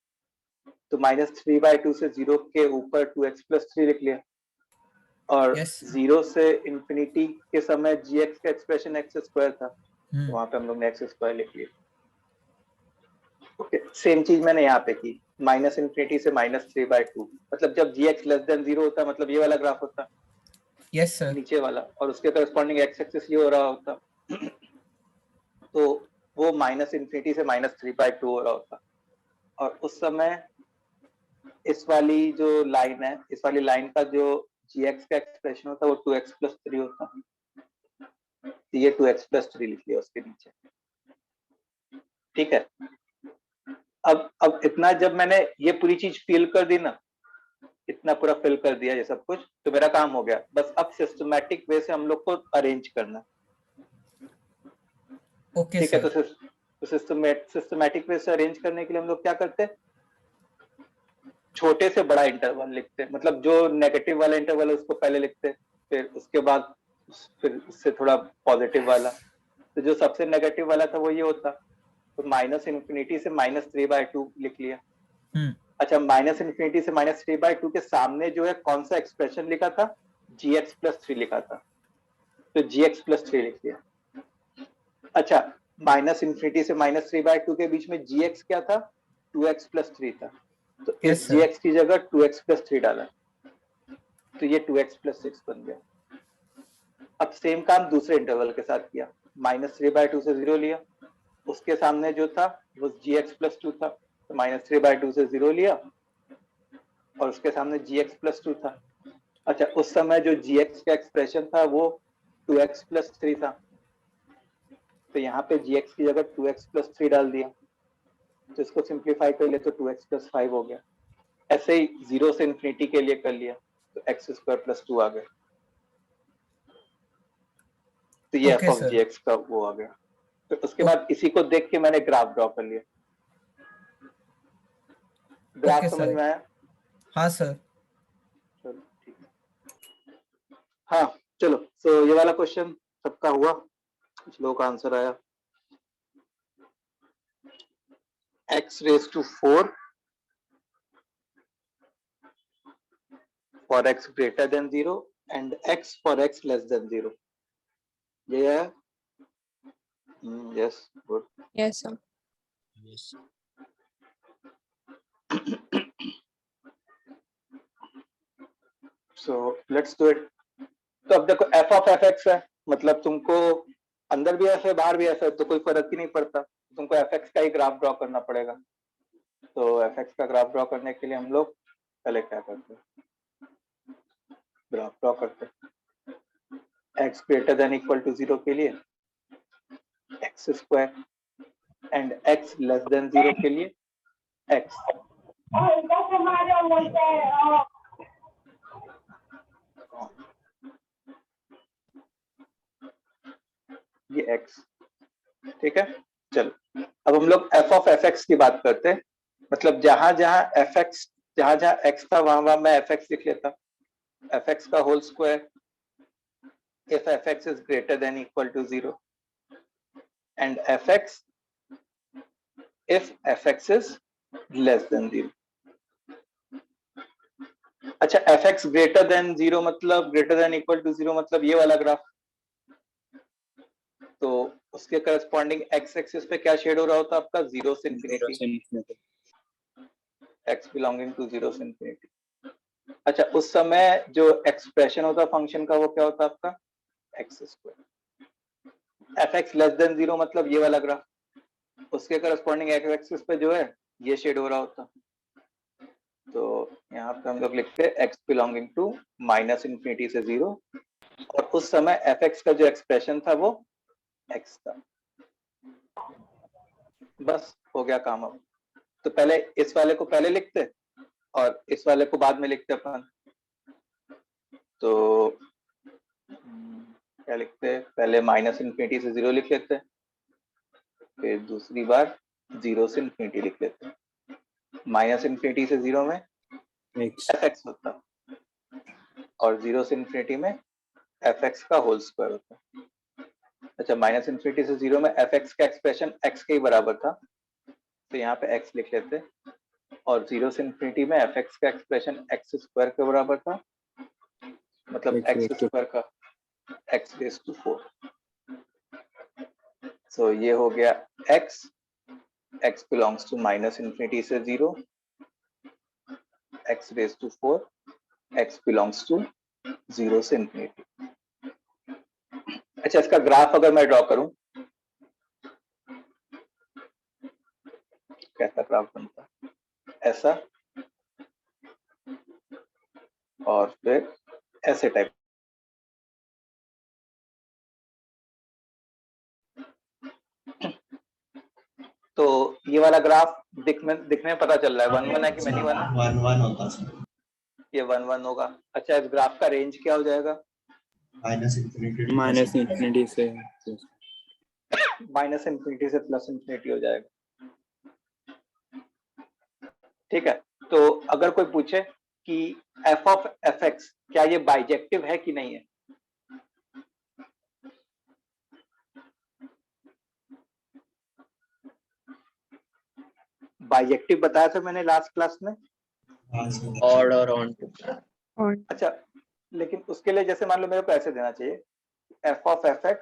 तो -3/2 से 0 के ऊपर 2x प्लस 3 लिख लिया, और Yes. 0 से इंफिनिटी के समय gx का एक्सप्रेशन x स्क्वायर था, तो वहां पे हम लोग ने x स्क्वायर लिख लिया। ओके, सेम चीज मैंने यहाँ पे की, -इंफिनिटी से -3/2 मतलब जब gx लेस देन 0 होता मतलब ये वाला ग्राफ होता, यस सर। नीचे वाला, और उसके करस्पॉन्डिंग x एक्सिस ये हो रहा होता। तो वो -इंफिनिटी से -3/2 हो रहा होता, और उस समय इस वाली जो लाइन है, इस वाली लाइन का जो gx का एक्सप्रेशन होता है वो 2x प्लस 3 होता। तो ये 2x प्लस 3 लिख लिया उसके नीचे। ठीक है, अब इतना जब मैंने ये पूरी चीज फिल कर दी ना, इतना पूरा फिल कर दिया ये सब कुछ, तो मेरा काम हो गया। बस अब सिस्टमैटिक वे से हम लोग को अरेंज करना। ओके ठीक है, सर। तो सिस्टमैटिक वे से अरेंज करने के लिए हम लोग क्या करते हैं, छोटे से बड़ा इंटरवल लिखते हैं। मतलब जो नेगेटिव वाला इंटरवल है उसको पहले लिखते हैं, फिर उसके बाद फिर उससे थोड़ा पॉजिटिव वाला। तो जो सबसे नेगेटिव वाला था वो ये होता, तो -इंफिनिटी से -3/2 लिख लिया। अच्छा, -इंफिनिटी से -3/2 के सामने जो है कौन सा एक्सप्रेशन लिखा था, gx प्लस 3 लिखा था, तो gx प्लस 3 लिख लिया। अच्छा, -इंफिनिटी से -3/2 के बीच में gx क्या था, 2x प्लस 3 था, तो Yes, इस sir. gx की जगह 2x प्लस 3 डाला, तो ये 2x प्लस 6 बन गया। अब सेम काम दूसरे इंटरवल के साथ किया, -3/2 से 0 लिया, उसके सामने जो था वो gx+2 था, तो -3/2 से 0 लिया और उसके सामने gx+2 था। अच्छा, उस समय जो gx का एक्सप्रेशन था वो 2x+3 था, तो यहाँ पे gx की जगह 2x+3 डाल दिया, तो इसको सिंप्लीफाई कर लिया तो 2x+5 हो गया। ऐसे ही 0 से इंफिनिटी के लिए कर लिया तो x² + 2 आ गया, तो ये Okay, f of sir. gx का वो आ गया। तो उसके बाद इसी को देख के मैंने ग्राफ ड्रॉ कर लिया। ग्राफ Okay, समझ sir. में आया? हाँ सर। चलो ठीक है। हाँ चलो, तो ये वाला क्वेश्चन सबका हुआ, कुछ लोगों का आंसर आया। x⁴ for x greater than 0 and x for x less than 0, ये है? Yes, good. Yes, sir. So let's do it. तो अब देखो f of fx है, मतलब तुमको अंदर भी f है बाहर भी f है, तो कोई फर्क ही नहीं पड़ता, तुमको fx का ही ग्राफ ड्रॉ करना पड़ेगा। तो fx का ग्राफ ड्रॉ करने के लिए हम लोग पहले क्या करते हैं, ग्राफ ड्रॉ करते हैं। x greater than equal to 0 के लिए x² and x less than 0 के लिए x। ये x, ठीक है। चलो अब हम लोग f of fx की बात करते हैं, मतलब जहां जहां fx, जहां जहां x था वहां वहां मैं fx लिख लेता, fx का whole square if fx is greater than equal to 0 and fx if fx is less than 0। अच्छा, fx greater than 0 मतलब greater than equal to 0 मतलब ये वाला ग्राफ, तो उसके करस्पॉन्डिंग x एक्सिस पे क्या शेड हो रहा होता आपका, 0 से इंफिनिटी, x बिलोंगिंग टू 0 से इंफिनिटी। अच्छा, उस समय जो एक्सप्रेशन होता फंक्शन का वो क्या होता आपका, x²। fx लेस देन 0 मतलब ये वाला ग्राफ, उसके करस्पॉन्डिंग x एक्सिस पे जो है ये शेड हो रहा होता, तो यहाँ पे हम लोग लिखते हैं x बिलोंगिंग टू -∞ से 0, और उस समय fx का जो एक्सप्रेशन था वो x था। बस हो गया काम। अब तो पहले इस वाले को पहले लिखते और इस वाले को बाद में लिखते अपन, तो क्या लिखते हैं, पहले -∞ से 0 लिख लेते हैं, फिर दूसरी बार 0 से इंफिनिटी लिख लेते हैं। -∞ से 0 में fx होता और 0 से इंफिनिटी में fx का होल स्क्वायर होता। अच्छा, -∞ से 0 में fx का एक्सप्रेशन x के ही बराबर था, तो यहाँ पे x लिख लेते, और 0 से इंफिनिटी में fx का एक्सप्रेशन x² के बराबर था, मतलब x² का x⁴। सो ये हो गया x बिलोंग्स टू -∞ से 0, x⁴, x बिलोंग्स टू 0 से इंफिनिटी। अच्छा, इसका ग्राफ अगर मैं ड्रॉ करूं, कैसा ग्राफ बनता, ऐसा और फिर ऐसे टाइप। तो ये वाला ग्राफ दिखने में पता चल रहा है 1 1 है कि मैनी 1 है, 1 1 होता है, ये 1 1 होगा। अच्छा, इस ग्राफ का रेंज क्या हो जाएगा, -∞ से -∞ से +∞ हो जाएगा। ठीक है, तो अगर कोई पूछे कि f of fx क्या ये बाइजेक्टिव है कि नहीं है, बाइजेक्टिव बताया था मैंने लास्ट क्लास में। ऑड और ऑन टू। On. अच्छा, लेकिन उसके लिए जैसे मान लो मेरे को ऐसे देना चाहिए, f of fx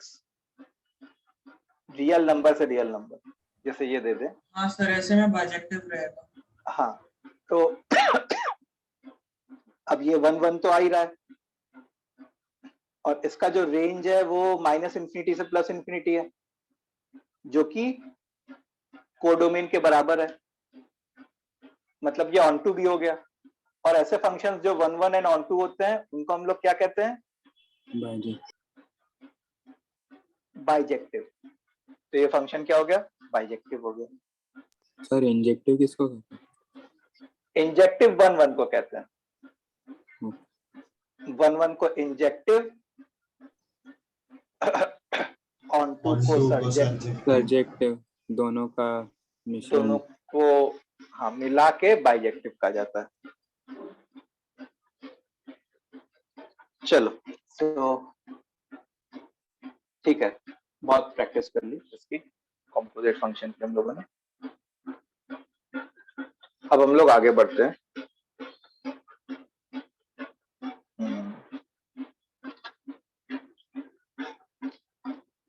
real number से रियल नंबर, जैसे ये दे दे। हाँ सर, ऐसे में बाइजेक्टिव रहेगा। हाँ, तो अब ये 1 1 तो आ ही रहा है, और इसका जो रेंज है वो -∞ से +∞ है, जो कि कोडोमेन के बराबर है, मतलब ये ऑन टू भी हो गया। और ऐसे फंक्शंस जो 1 1 एंड ऑन टू होते हैं उनको हम लोग क्या कहते हैं? बाइजेक्टिव। तो ये फंक्शन क्या हो गया? बाइजेक्टिव हो गया। सर इंजेक्टिव किसको कहते हैं? इंजेक्टिव 1 1 को कहते हैं, 1 1 को इंजेक्टिव, ऑन टू को सब्जेक्टिव, दोनों का मिश्रण। दोनों को हाँ मिला के बाइजेक्टिव कहा जाता है। चलो तो ठीक है, बहुत प्रैक्टिस कर ली इसकी कंपोजिट फंक्शन की हम लोगों ने। अब हम लोग आगे बढ़ते हैं।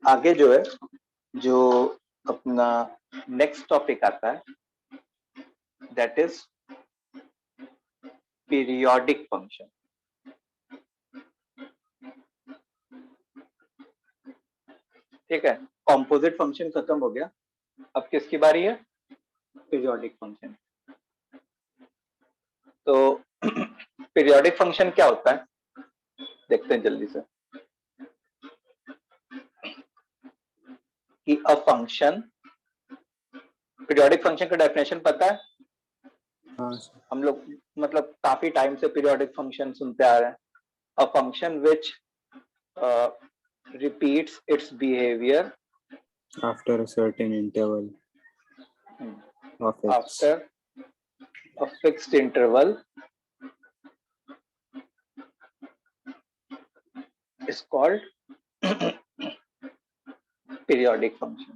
आगे जो है, जो अपना नेक्स्ट टॉपिक आता है, दैट इज पीरियोडिक फंक्शन। ठीक है, कंपोजिट फंक्शन खत्म हो गया, अब किसकी बारी है? Periodic function. तो पीरियोडिक फंक्शन क्या होता है, देखते हैं जल्दी से। कि अ फंक्शन, पीरियोडिक फंक्शन का डेफिनेशन पता है? हाँ हम लोग मतलब काफी टाइम से पीरियोडिक फंक्शन सुनते आ रहे हैं। A function which repeats its behavior after a certain interval of x. after a fixed interval is called periodic function.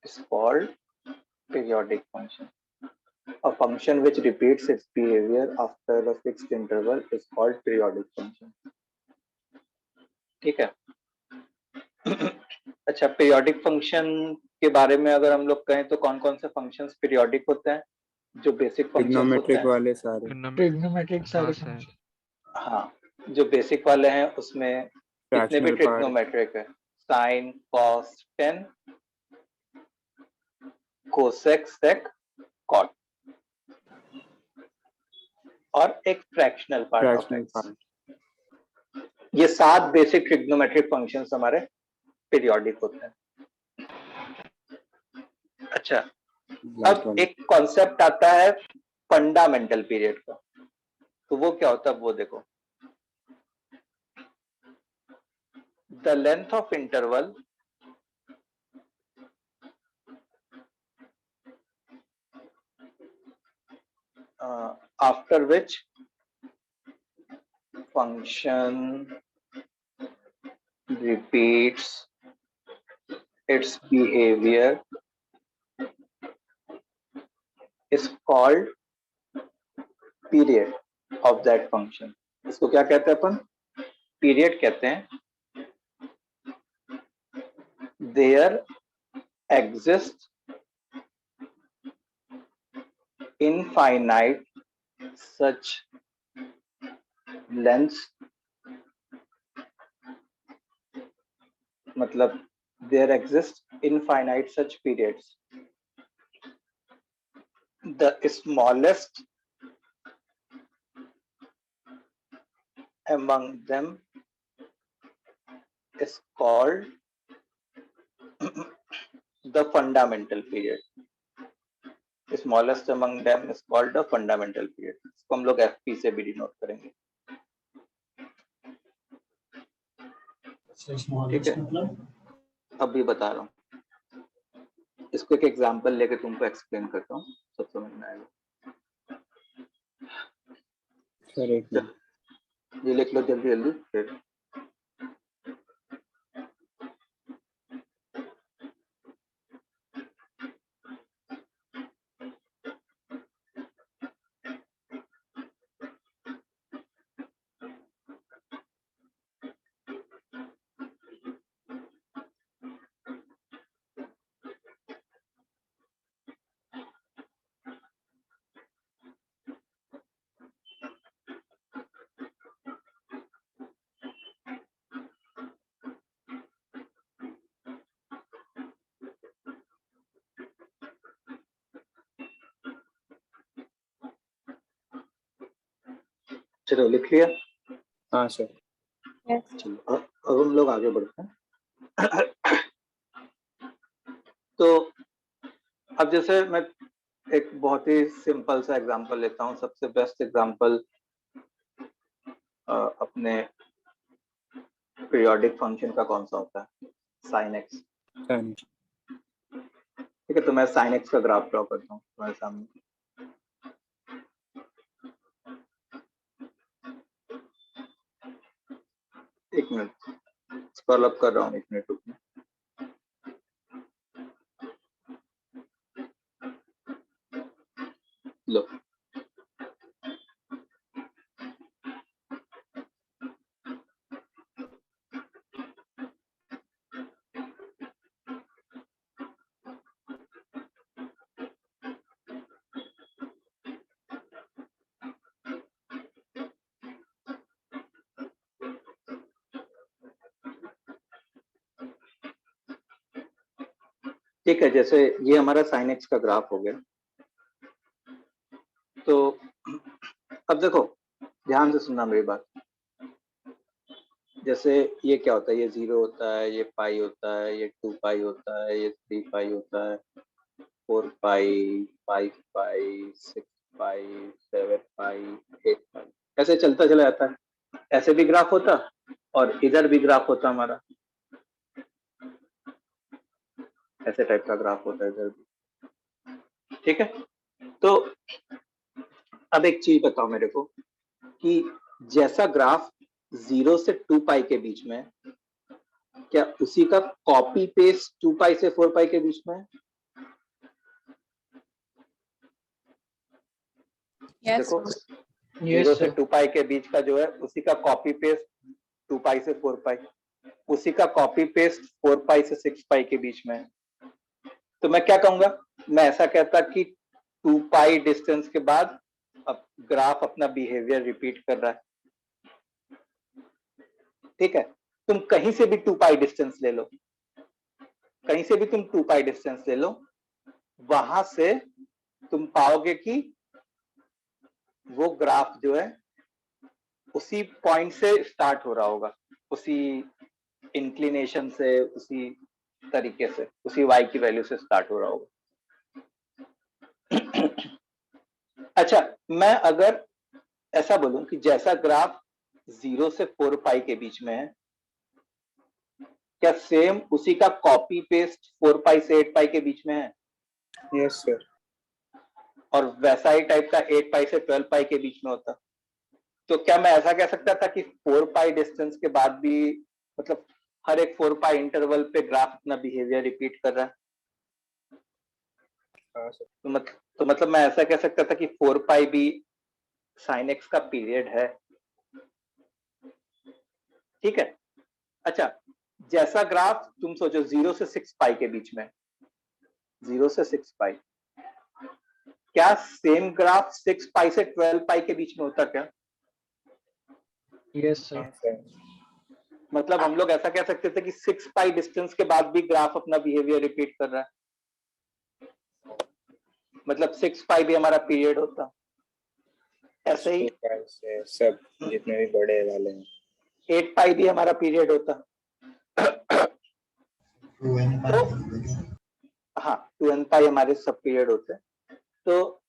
Is called periodic function. A function which repeats its behavior after a fixed interval is called periodic function. ठीक है। अच्छा, periodic function के बारे में अगर हम लोग कहें तो कौन कौन से फंक्शंस पीरियोडिक होते हैं? जो बेसिक फंक्शंस होते ट्रिग्नोमेट्रिक हैं, वाले सारे। ट्रिग्नोमेट्रिक सारे हाँ, फंक्शन। हाँ, जो बेसिक वाले हैं उसमें कितने भी फ्रैक्शनल पार्ट। ट्रिग्नोमेट्रिक है, साइन, कॉस, टेन, कोसेक, सेक, कॉट, और एक fractional part of fractional x. Part. ये 7 बेसिक ट्रिग्नोमेट्रिक फंक्शंस हमारे पीरियोडिक होते हैं। अच्छा, अब एक कॉन्सेप्ट आता है फंडामेंटल पीरियड का, तो वो क्या होता है वो देखो। The length of interval after which function repeats its behavior is called period of that function. इसको क्या कहते हैं अपन? पीरियड कहते हैं। There exists infinite such lengths, मतलब there exists infinite such periods. The smallest among them is called the fundamental period. Smallest among them is called the fundamental period. इसको हम लोग FP से भी डिनोट करेंगे। ठीक है, अभी बता रहा हूँ, इसको एक एग्जांपल लेके तुमको एक्सप्लेन करता हूँ, सब समझ में आएगा। सर एक मिनट। ये लिख लो जल्दी जल्दी फिर। चलो लिख लिया। हाँ सर। Yes. चलो अब हम लोग आगे बढ़ते हैं। तो अब जैसे मैं एक बहुत ही सिंपल सा एग्जांपल लेता हूँ। सबसे बेस्ट एग्जांपल अपने पीरियोडिक फंक्शन का कौन सा होता है? Sine x. साइन ठीक है, तो मैं साइन एक्स का ग्राफ ड्रॉ करता हूँ तुम्हारे सामने। एक मिनट, स्क्रॉल अप कर रहा हूँ, एक मिनट रुकिए। लो, ठीक है, जैसे ये हमारा साइन एक्स का ग्राफ हो गया। तो अब देखो, ध्यान से सुनना मेरी बात। जैसे ये क्या होता है? ये 0 होता है, ये पाई होता है, ये 2 पाई होता है, ये 3 पाई होता है, 4 पाई, 5 पाई, 6 पाई, 7 पाई, 8 पाई, ऐसे चलता चला जाता है। ऐसे भी ग्राफ होता और इधर भी ग्राफ होता हमारा, ऐसे टाइप का ग्राफ होता है इधर भी। ठीक है, तो अब एक चीज बताओ मेरे को कि जैसा ग्राफ 0 से 2 पाई के बीच में, क्या उसी का कॉपी पेस्ट 2 पाई से 4 पाई के बीच में है? Yes. देखो, Yes, 0 से sir. 2 पाई के बीच का जो है उसी का कॉपी पेस्ट 2 पाई से 4 पाई, उसी का कॉपी पेस्ट 4 पाई से 6 पाई के बीच में है। तो मैं क्या कहूंगा? मैं ऐसा कहता कि 2 पाई डिस्टेंस के बाद अब ग्राफ अपना बिहेवियर रिपीट कर रहा है। ठीक है, तुम कहीं से भी 2 पाई डिस्टेंस ले लो, कहीं से भी तुम 2 पाई डिस्टेंस ले लो, वहां से तुम पाओगे कि वो ग्राफ जो है उसी पॉइंट से स्टार्ट हो रहा होगा, उसी इंक्लिनेशन से, उसी तरीके से, उसी y की वैल्यू से स्टार्ट हो रहा होगा। अच्छा, मैं अगर ऐसा बोलूं कि जैसा ग्राफ 0 से 4 पाई के बीच में है, क्या सेम उसी का कॉपी पेस्ट 4 पाई से 8 पाई के बीच में है? Yes sir. और वैसा ही टाइप का 8 पाई से 12 पाई के बीच में होता। तो क्या मैं ऐसा कह सकता था कि 4 पाई डिस्टेंस के बाद भी, मतलब हर एक 4 पाई इंटरवल पे ग्राफ अपना बिहेवियर रिपीट कर रहा है? हाँ सर। तो मतलब मैं ऐसा कह सकता था कि 4 पाई भी साइन एक्स का पीरियड है। ठीक है, अच्छा, जैसा ग्राफ तुम सोचो 0 से 6 पाई के बीच में, 0 से 6 पाई, क्या सेम ग्राफ 6 पाई से 12 पाई के बीच में होता क्या? Yes, sir. हाँ सर। मतलब हम लोग ऐसा कह सकते थे कि 6 पाई डिस्टेंस के बाद भी ग्राफ अपना बिहेवियर रिपीट कर रहा है, मतलब 6 पाई भी हमारा पीरियड होता। ऐसे ही 2 पाई से सब जितने भी बड़े वाले हैं, 8 पाई भी हमारा पीरियड होता। तो हाँ, 2n पाई हमारे सब पीरियड होते। तो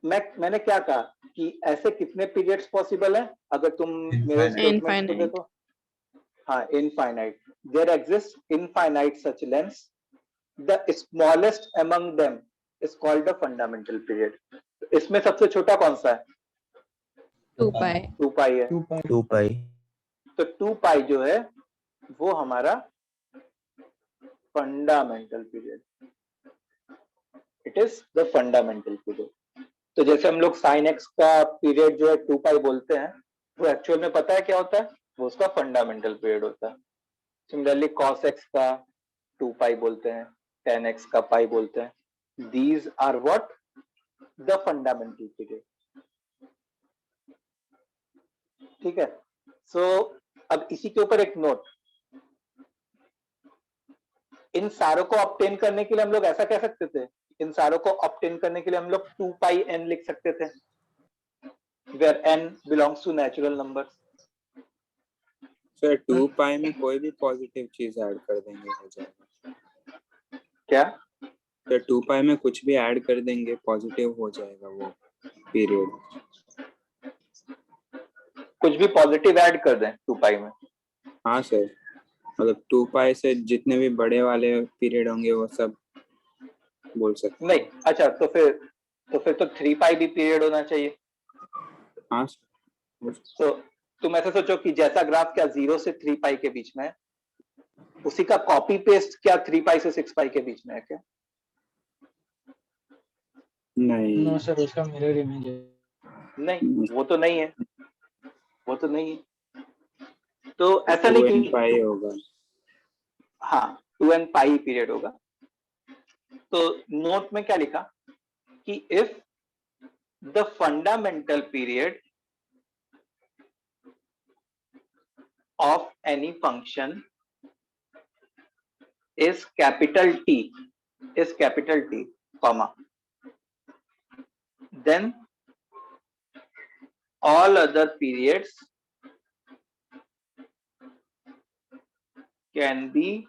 मैंने क्या कहा कि ऐसे कितने पीरियड्स पॉसिबल है? अगर तुम मेरे स्टेटमेंट्स को Infinite. देखो, हाँ, infinite. There exist infinite such lengths, the smallest among them is called the fundamental period. इसमें सबसे छोटा कौन सा है? 2 pi. 2 पाई है। 2 पाई। तो 2 पाई जो है वो हमारा fundamental period, it is the fundamental period. तो जैसे हम लोग साइन एक्स का पीरियड जो है 2 पाई बोलते हैं, वो एक्चुअल में पता है क्या होता है? वो उसका फंडामेंटल पीरियड होता है। सिमिलरली कॉस एक्स का 2 पाई बोलते हैं, tan एक्स का पाई बोलते हैं। These are what? The fundamental period. ठीक है, सो अब इसी के ऊपर एक नोट, इन सारों को ऑब्टेन करने के लिए हम लोग ऐसा कह सकते थे, इन सारों को ऑब्टेन करने के लिए हम लोग 2 पाई n लिख सकते थे। where n belongs to natural numbers. Sir 2 पाई में कोई भी पॉजिटिव चीज ऐड कर देंगे हो जाएगा। क्या? सर 2 पाई में कुछ भी ऐड कर देंगे पॉजिटिव हो जाएगा वो पीरियड। कुछ भी पॉजिटिव ऐड कर दें 2 पाई में? हाँ सर, मतलब 2 पाई से जितने भी बड़े वाले पीरियड होंगे वो सब बोल सकते नहीं, अच्छा तो फिर तो 3 पाई भी पीरियड होना चाहिए। हाँ सर। तो तुम ऐसे सोचो कि जैसा ग्राफ क्या 0 से 3 पाई के बीच में है, उसी का कॉपी पेस्ट क्या 3 पाई से 6 पाई के बीच में है क्या? नहीं नो सर, उसका मिरर इमेज है। नहीं, वो तो नहीं है, वो तो नहीं है। तो ऐसा नहीं 2n कि पाई होगा। हाँ 2n पाई पीरियड होगा। तो नोट में क्या लिखा कि if the fundamental period of any function is capital T, comma, then all other periods can be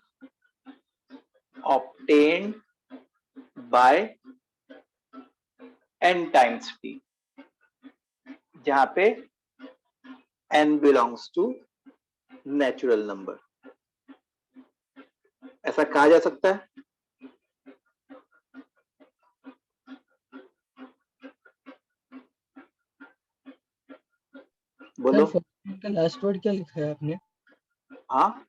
obtained by n times t, जहां पे n belongs to natural number। ऐसा कहा जा सकता है? बोलो। सर फर्स्ट लाइन का लास्ट वर्ड क्या लिखा है आपने? हाँ,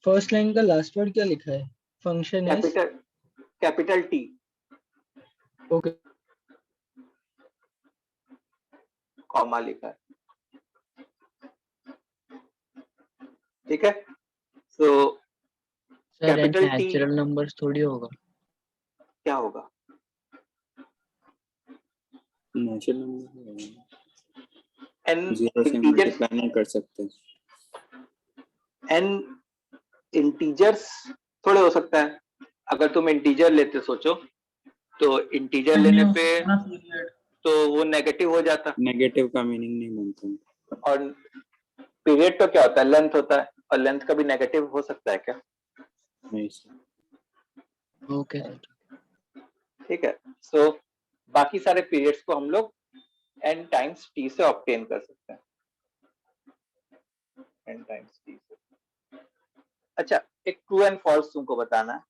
फर्स्ट लाइन का लास्ट वर्ड क्या लिखा है? Function is capital T. Okay, comma लिखा है, ठीक है। So sir capital T natural numbers थोड़ी होगा। क्या होगा? नेचुरल नंबर n 0 से इंटीजर्स, मल्टीप्लाई नहीं कर सकते। n इंटीजर्स थोड़े हो सकता है। अगर तुम इंटीजर लेते सोचो तो इंटीजर लेने पे तो वो नेगेटिव हो जाता, नेगेटिव का मीनिंग नहीं बनता। और पीरियड तो क्या होता है? लेंथ होता है, और लेंथ कभी नेगेटिव हो सकता है क्या? नहीं सर। Okay sir. ठीक है। सो बाकी सारे पीरियड्स को हम लोग n टाइम्स t से ऑब्टेन कर सकते हैं, n टाइम्स t से। अच्छा, एक ट्रू एंड फॉल्स तुमको बताना है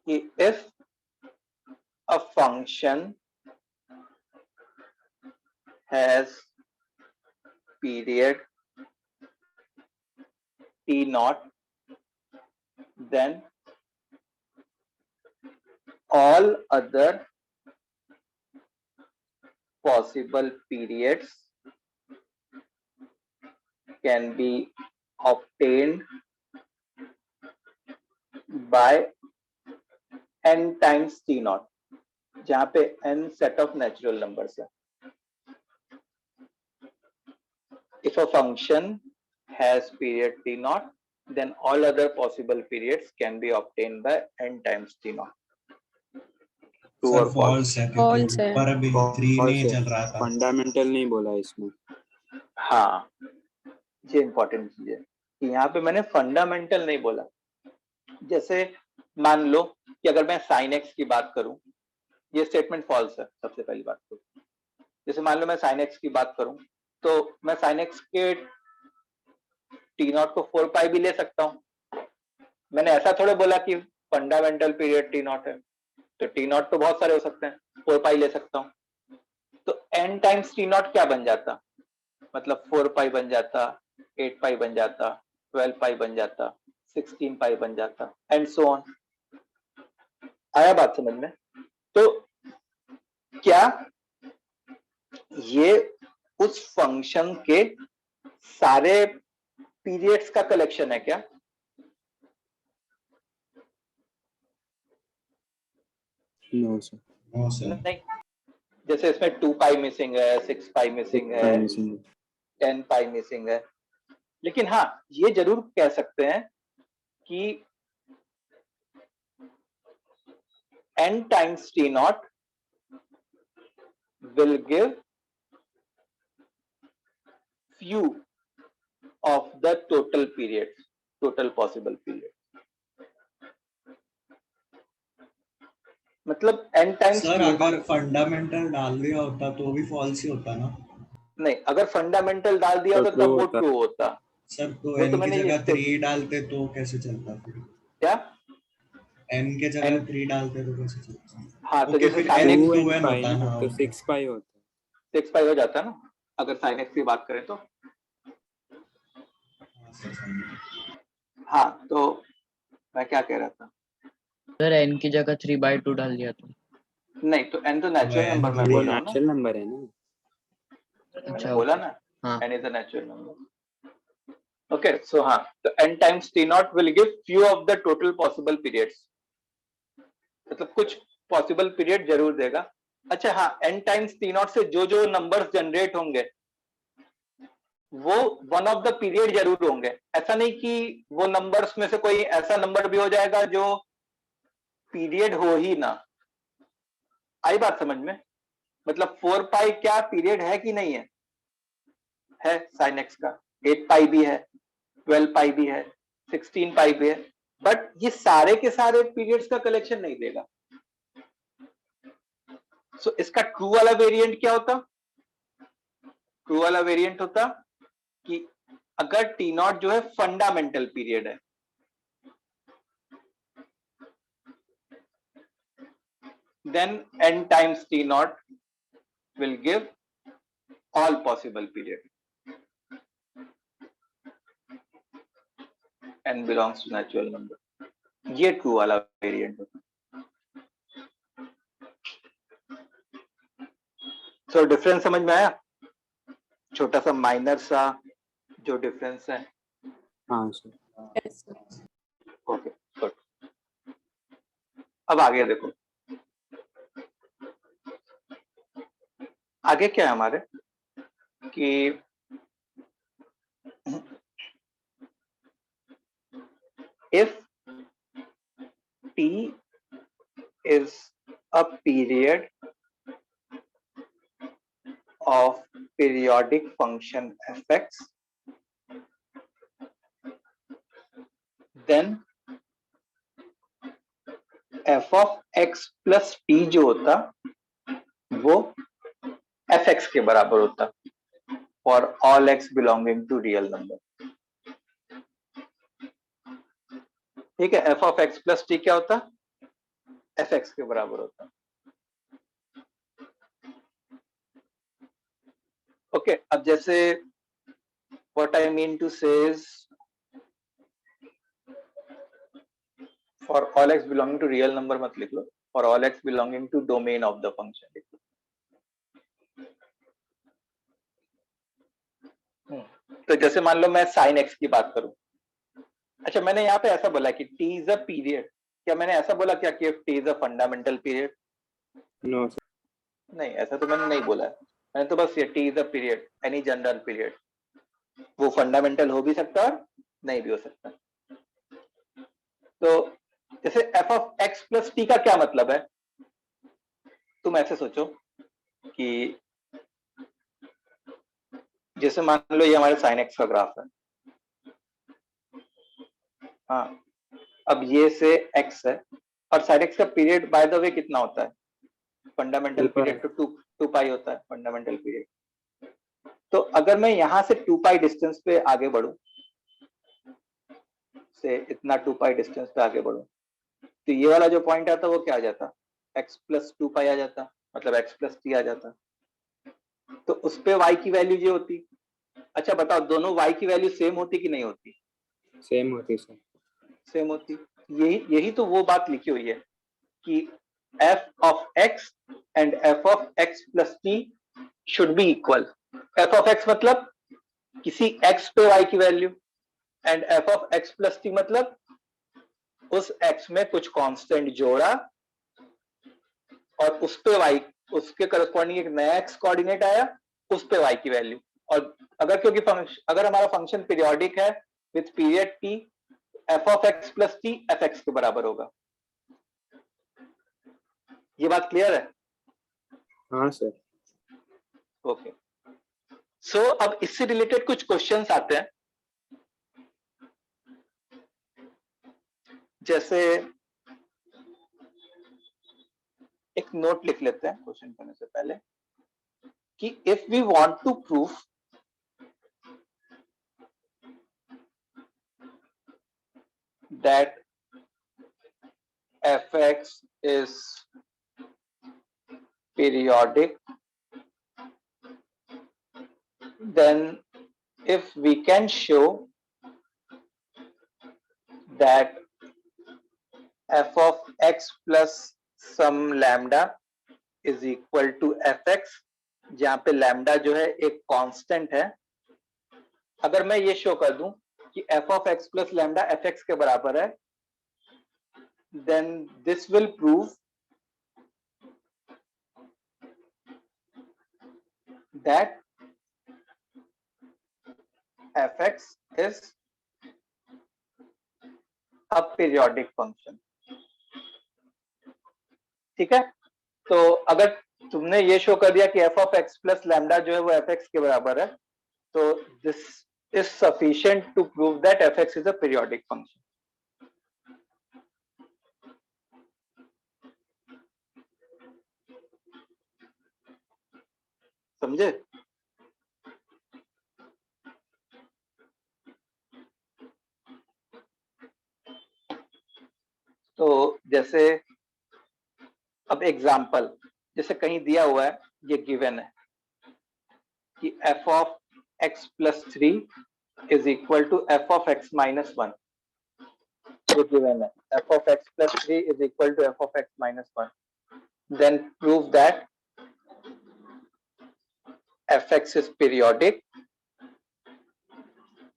कि if a function has period t naught, then all other possible periods can be obtained by n times t naught, जहां पे n set of natural numbers है। If a function has period t naught, then all other possible periods can be obtained by n times t naught. True or false? है False है। पर अभी 3 नहीं चल रहा था। फंडामेंटल नहीं बोला इसमें। हाँ, ये इंपॉर्टेंट चीज है कि यहाँ पे मैंने फंडामेंटल नहीं बोला। जैसे मान लो कि अगर मैं sin x की बात करूं, ये स्टेटमेंट फॉल्स है सबसे पहली बात तो। जैसे मान लो मैं sin x की बात करूं तो मैं sin x के t नॉट को 4 पाई भी ले सकता हूं। मैंने ऐसा थोड़े बोला कि फंडामेंटल पीरियड t नॉट है, तो t नॉट तो बहुत सारे हो सकते हैं, 4 पाई ले सकता हूं। तो n टाइम्स t नॉट क्या बन जाता? मतलब 4 पाई बन जाता, 8 पाई बन जाता, 12 पाई बन जाता, 16 पाई बन जाता, एंड सो ऑन। आया बात समझ में? तो क्या ये उस फंक्शन के सारे पीरियड्स का कलेक्शन है क्या? No sir. No sir. नहीं। जैसे इसमें 2 पाई मिसिंग है, 6 पाई मिसिंग है, 10 पाई मिसिंग है। लेकिन हाँ, ये जरूर कह सकते हैं कि n times t not will give few of the total periods, total possible periods. मतलब n times सर t अगर फंडामेंटल डाल दिया होता तो भी फॉल्स ही होता ना। नहीं, अगर फंडामेंटल डाल दिया तो तो तब वो true ट्रू होता। सर तो वो n तो की मैंने जगह इसको 3 डालते तो कैसे चलता फिर? क्या n के जगह N- 3 डालते तो कैसे चलता? हाँ, तो ओके जैसे फिर sin n x 2n pi होता ना, ना। तो 6 pi होता। 6 पाई हो जाता ना अगर sin x की बात करें तो। हाँ, सर, समझा। हाँ, तो मैं क्या कह रहा था? सर n की जगह 3/2 डाल दिया तो। नहीं, तो n तो नेचुरल n नंबर में थोड़ी वो बोल रहा हूँ ना, नेचुरल नंबर है ना। मैंने अच्छा बोला ओके। ना हाँ n is a natural number. Okay, so हाँ, तो n times t naught will give few of the total possible periods. मतलब कुछ पॉसिबल पीरियड जरूर देगा। अच्छा हाँ, n टाइम्स t naught से जो जो नंबर्स जनरेट होंगे वो वन ऑफ द पीरियड जरूर होंगे। ऐसा नहीं कि वो नंबर्स में से कोई ऐसा नंबर भी हो जाएगा जो पीरियड हो ही ना। आई बात समझ में? मतलब 4 पाई क्या पीरियड है कि नहीं है साइन एक्स का। 8 पाई भी है, 12 पाई भी है, 16 पाई भी है, बट ये सारे के सारे पीरियड्स का कलेक्शन नहीं देगा। सो इसका ट्रू वाला वेरिएंट क्या होता? ट्रू वाला वेरिएंट होता कि अगर टी नॉट जो है फंडामेंटल पीरियड है, then n times t naught will give all possible period. n belongs to natural number. ये ट्रू वाला वेरिएंट होता है। सो डिफरेंस समझ में आया? छोटा सा माइनर सा जो डिफरेंस है। हाँ sir. Yes, sir. Okay good. अब आगे देखो, आगे क्या है हमारे कि if t is a period of periodic function fx, then f of x plus t जो होता वो fx के बराबर होता for all x belonging to real number। ठीक है, f of x plus t क्या होता? fx के बराबर होता। ओके, अब जैसे what I mean to say is for all x belonging to real number मत लिख लो, for all x belonging to domain of the function लिख लो। तो जैसे मान लो मैं sin x की बात करूं। अच्छा, मैंने यहाँ पे ऐसा बोला कि t is a period, क्या मैंने ऐसा बोला क्या कि t is a fundamental period? No sir. नहीं, ऐसा तो मैंने नहीं बोला है। मैंने तो बस ये t is a period, any general period, वो फंडामेंटल हो भी सकता है और नहीं भी हो सकता। तो जैसे f of x plus t का क्या मतलब है? तुम ऐसे सोचो कि जैसे मान लो ये हमारे sin x का ग्राफ है। हाँ, अब ये से x है और sin x का पीरियड बाय द वे कितना होता है? फंडामेंटल पीरियड तो 2 पाई होता है फंडामेंटल पीरियड। तो अगर मैं यहां से 2 पाई डिस्टेंस पे आगे बढ़ूं, से इतना 2 पाई डिस्टेंस पे आगे बढ़ूं, तो ये वाला जो पॉइंट आता वो क्या आ जाता? x प्लस 2 पाई आ जाता, मतलब x प्लस t आ जाता। तो उस पे y की वैल्यू जो होती। अच्छा बताओ, दोनों y की वैल्यू सेम होती कि नहीं होती? सेम होती सर। सेम होती। यही तो वो बात लिखी हुई है कि f of x and f of x plus t should be equal। f of x मतलब किसी x पे y की value, and f of x plus t मतलब उस x में कुछ कांस्टेंट जोड़ा और उस पे y, उसके करस्पॉन्डिंग एक नया x कोऑर्डिनेट आया, उस पे y की वैल्यू। और अगर क्योंकि अगर हमारा फंक्शन पीरियोडिक है with period t, f of x plus t fx के बराबर होगा। ये बात क्लियर है? हाँ सर। ओके सो अब इससे रिलेटेड कुछ क्वेश्चंस आते हैं, जैसे एक नोट लिख लेते हैं क्वेश्चन करने से पहले कि if we want to prove that fx is periodic, then if we can show that f of x plus some lambda is equal to fx, जहां पे लैम्डा जो है एक कांस्टेंट है, अगर मैं ये शो कर दूं कि f of x plus lambda fx के बराबर है, then this will prove that fx is a periodic function. ठीक है, तो अगर तुमने ये शो कर दिया कि f of x plus lambda जो है वो fx के बराबर है, तो this is sufficient to prove that fx is a periodic function. समझे? तो जैसे अब एग्जाम्पल, जैसे कहीं दिया हुआ है, ये गिवन है कि f of x plus 3 is equal to f of x minus 1, ये गिवन है, f of x plus 3 is equal to f of x minus 1, then prove that fx is periodic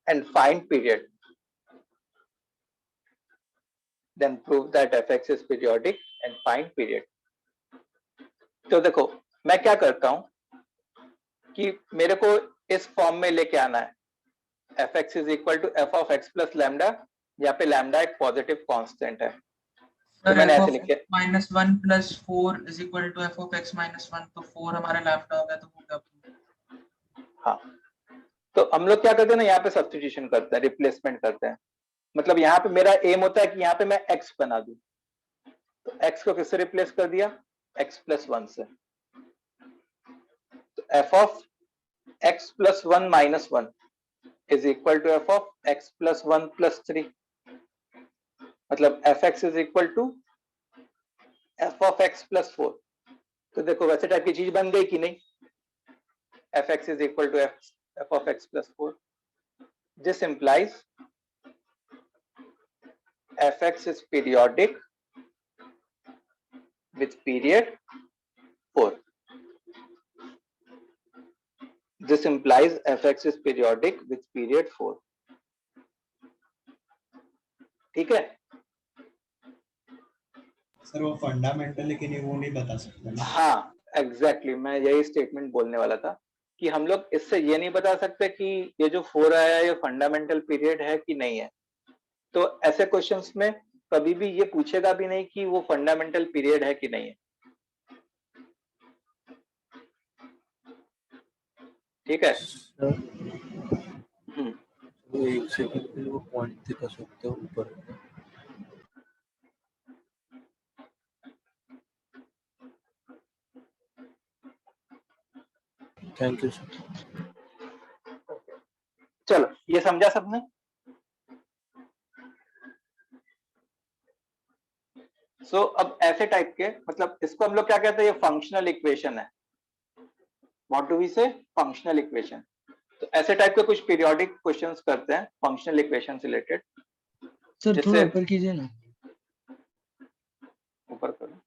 and find period. Then prove that fx is periodic and find period. तो देखो मैं क्या करता हूं कि मेरे को इस फॉर्म में लेके आना है, fx is equal to f of x plus lambda, यहाँ पे lambda एक पॉजिटिव कांस्टेंट है, तो मैंने ऐसे लिखे -1 plus 4 is equal to f of x minus 1, तो 4 हमारा लैम्डा हो गया, तो हो गया। हाँ, तो हम लोग क्या करते हैं ना, यहाँ पे सब्स्टिट्यूशन करते हैं, रिप्लेसमेंट करते हैं, मतलब यहाँ पे मेरा एम होता है कि यहाँ पे मैं x बना दूं, तो x को किससे रिप्लेस कर दिया, x plus 1 से, तो f of x plus 1 minus 1 is equal to f of x plus 1 plus 3, मतलब fx is equal to f of x plus 4, तो देखो वैसे टाइप की चीज बन गई कि नहीं, fx is equal to f of x plus 4, this implies fx is periodic with period 4. This implies fx is periodic with period 4. ठीक है, सर वो फंडामेंटल लेकिन वो नहीं बता सकते ना। हाँ एग्जैक्टली मैं यही स्टेटमेंट बोलने वाला था कि हम लोग इससे ये नहीं बता सकते कि ये जो 4 आया ये फंडामेंटल पीरियड है कि नहीं है, तो ऐसे क्वेश्चंस में कभी भी ये पूछेगा भी नहीं कि वो फंडामेंटल पीरियड है कि नहीं है, ठीक है। वो एक सेकंड के लिए वो पॉइंट दिखा सकते हो ऊपर, थैंक यू सर। चलो ये समझा सबने, सो अब ऐसे टाइप के, मतलब इसको हम लोग क्या कहते हैं, ये फंक्शनल इक्वेशन है, व्हाट डू वी से, फंक्शनल इक्वेशन। तो ऐसे टाइप के कुछ पीरियोडिक क्वेश्चंस करते हैं फंक्शनल इक्वेशन से रिलेटेड। सर थोड़ा ऊपर कीजिए ना, ऊपर करो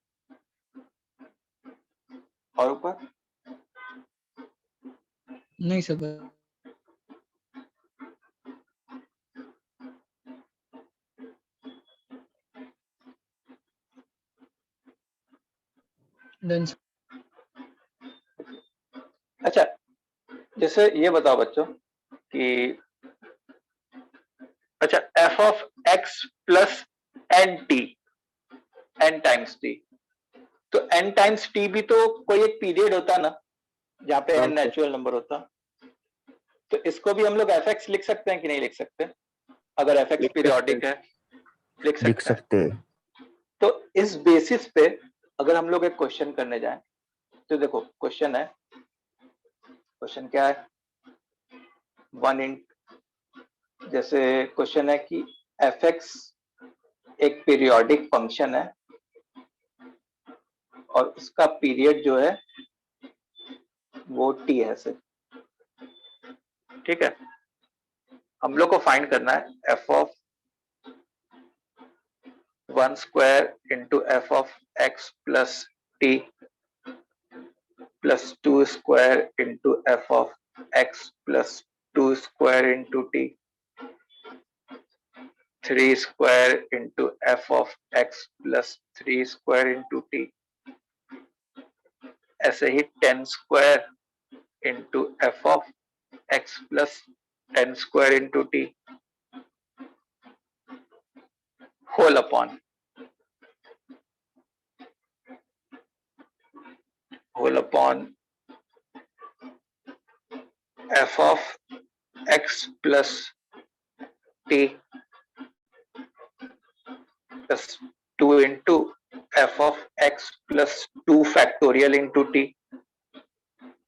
और ऊपर नहीं सर, डन। अच्छा जैसे ये बताओ बच्चों कि अच्छा f of x plus n t, n times t, तो n times t भी तो कोई एक पीरियड होता ना, जहाँ पे Okay. n नेचुरल नंबर होता, तो इसको भी हम लोग fx लिख सकते हैं कि नहीं लिख सकते? अगर fx लिख पीरियोडिक है, लिख लिख सकते हैं। सकते हैं। तो इस बेसिस पे अगर हम लोग एक क्वेश्चन करने जाएं, तो देखो क्वेश्चन है, क्वेश्चन क्या है, 1 इन, जैसे क्वेश्चन है कि fx एक पीरियोडिक फंक्शन है और उसका पीरियड जो है वो t है से, ठीक है। हम लोग को फाइंड करना है f of 1 square into f of x plus t plus 2 square into f of x plus 2 square into t, 3 square into f of x plus 3 square into t, ऐसे ही 10 square into f of x plus 10 square into t whole upon f of x plus t plus 2 into f of x plus 2 factorial into t,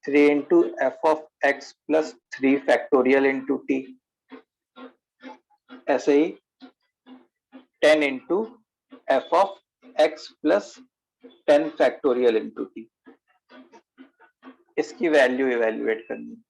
3 into f of x plus 3 factorial into t, ऐसे ही 10 into f of x plus 10 factorial into t, इसकी value evaluate करनी।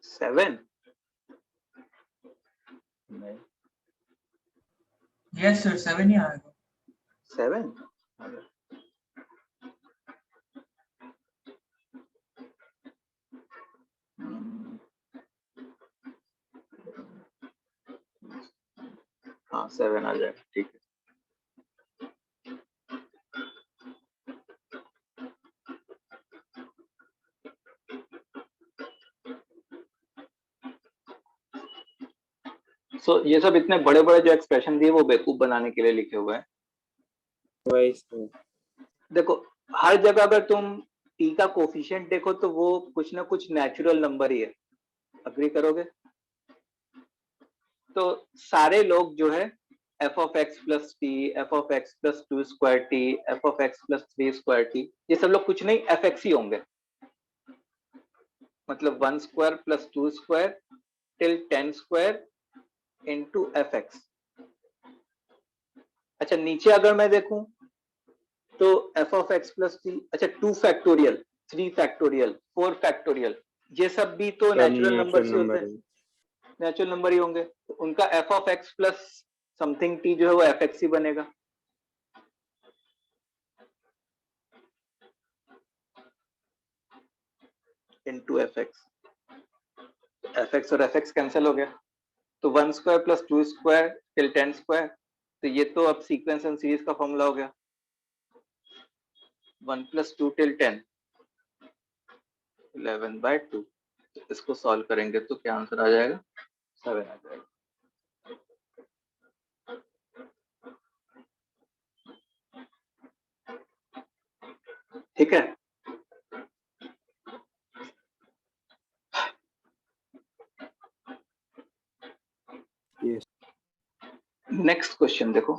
Seven नहीं, yes sir 7 ही आएगा। 7 हाँ 7 आ जाएगा, ठीक है। सो ये सब इतने बड़े बड़े जो एक्सप्रेशन दिए वो बेवकूफ बनाने के लिए लिखे हुए हैं। वही तो। देखो हर जगह अगर तुम t का कोफिशिएंट देखो तो वो कुछ ना कुछ नेचुरल नंबर ही है, अग्री करोगे? तो सारे लोग जो है f of x plus t, f of x plus 2 square t, f of x plus 3 square t, ये सब लोग कुछ नहीं fx ही होंगे। मतलब 1 square plus 2 square till 10 square into fx। अच्छा नीचे अगर मैं देखूं तो f of x plus t, अच्छा 2 फैक्टोरियल, 3 फैक्टोरियल, 4 फैक्टोरियल, ये सब भी तो नेचुरल नंबर ही होते हैं, नेचुरल नंबर ही होंगे। तो उनका f of x plus something t जो है वो fx ही बनेगा। इंटू fx और fx कैंसिल हो गया, तो 1 square plus 2 square till 10 square, तो ये तो अब सीक्वेंस एंड सीरीज का फॉर्मूला हो गया। 1 प्लस 2 टिल 10, 11/2। तो इसको सॉल्व करेंगे तो क्या आंसर आ जाएगा? 7 आ जाएगा। ठीक है, Yes. नेक्स्ट क्वेश्चन देखो।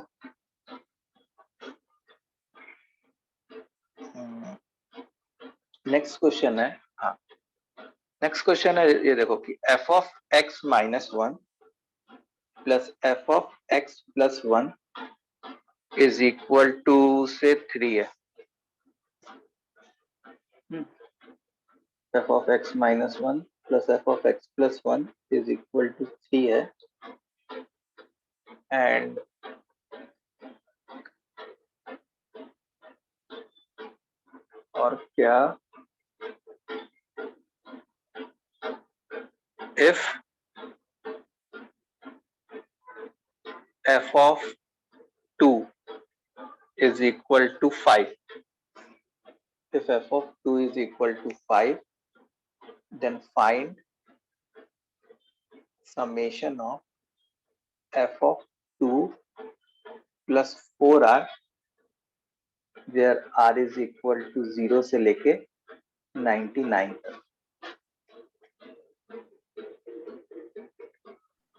नेक्स्ट क्वेश्चन है, हाँ नेक्स्ट क्वेश्चन है ये देखो कि f of x minus 1 plus f of x plus 1 is equal to से 3 है। F of x minus 1 plus f of x plus 1 is equal to 3 है। एंड और क्या, if f of 2 is equal to 5, if f of 2 is equal to 5, then find summation of f of 2 plus 4r, where r is equal to 0 से लेके 99 तक।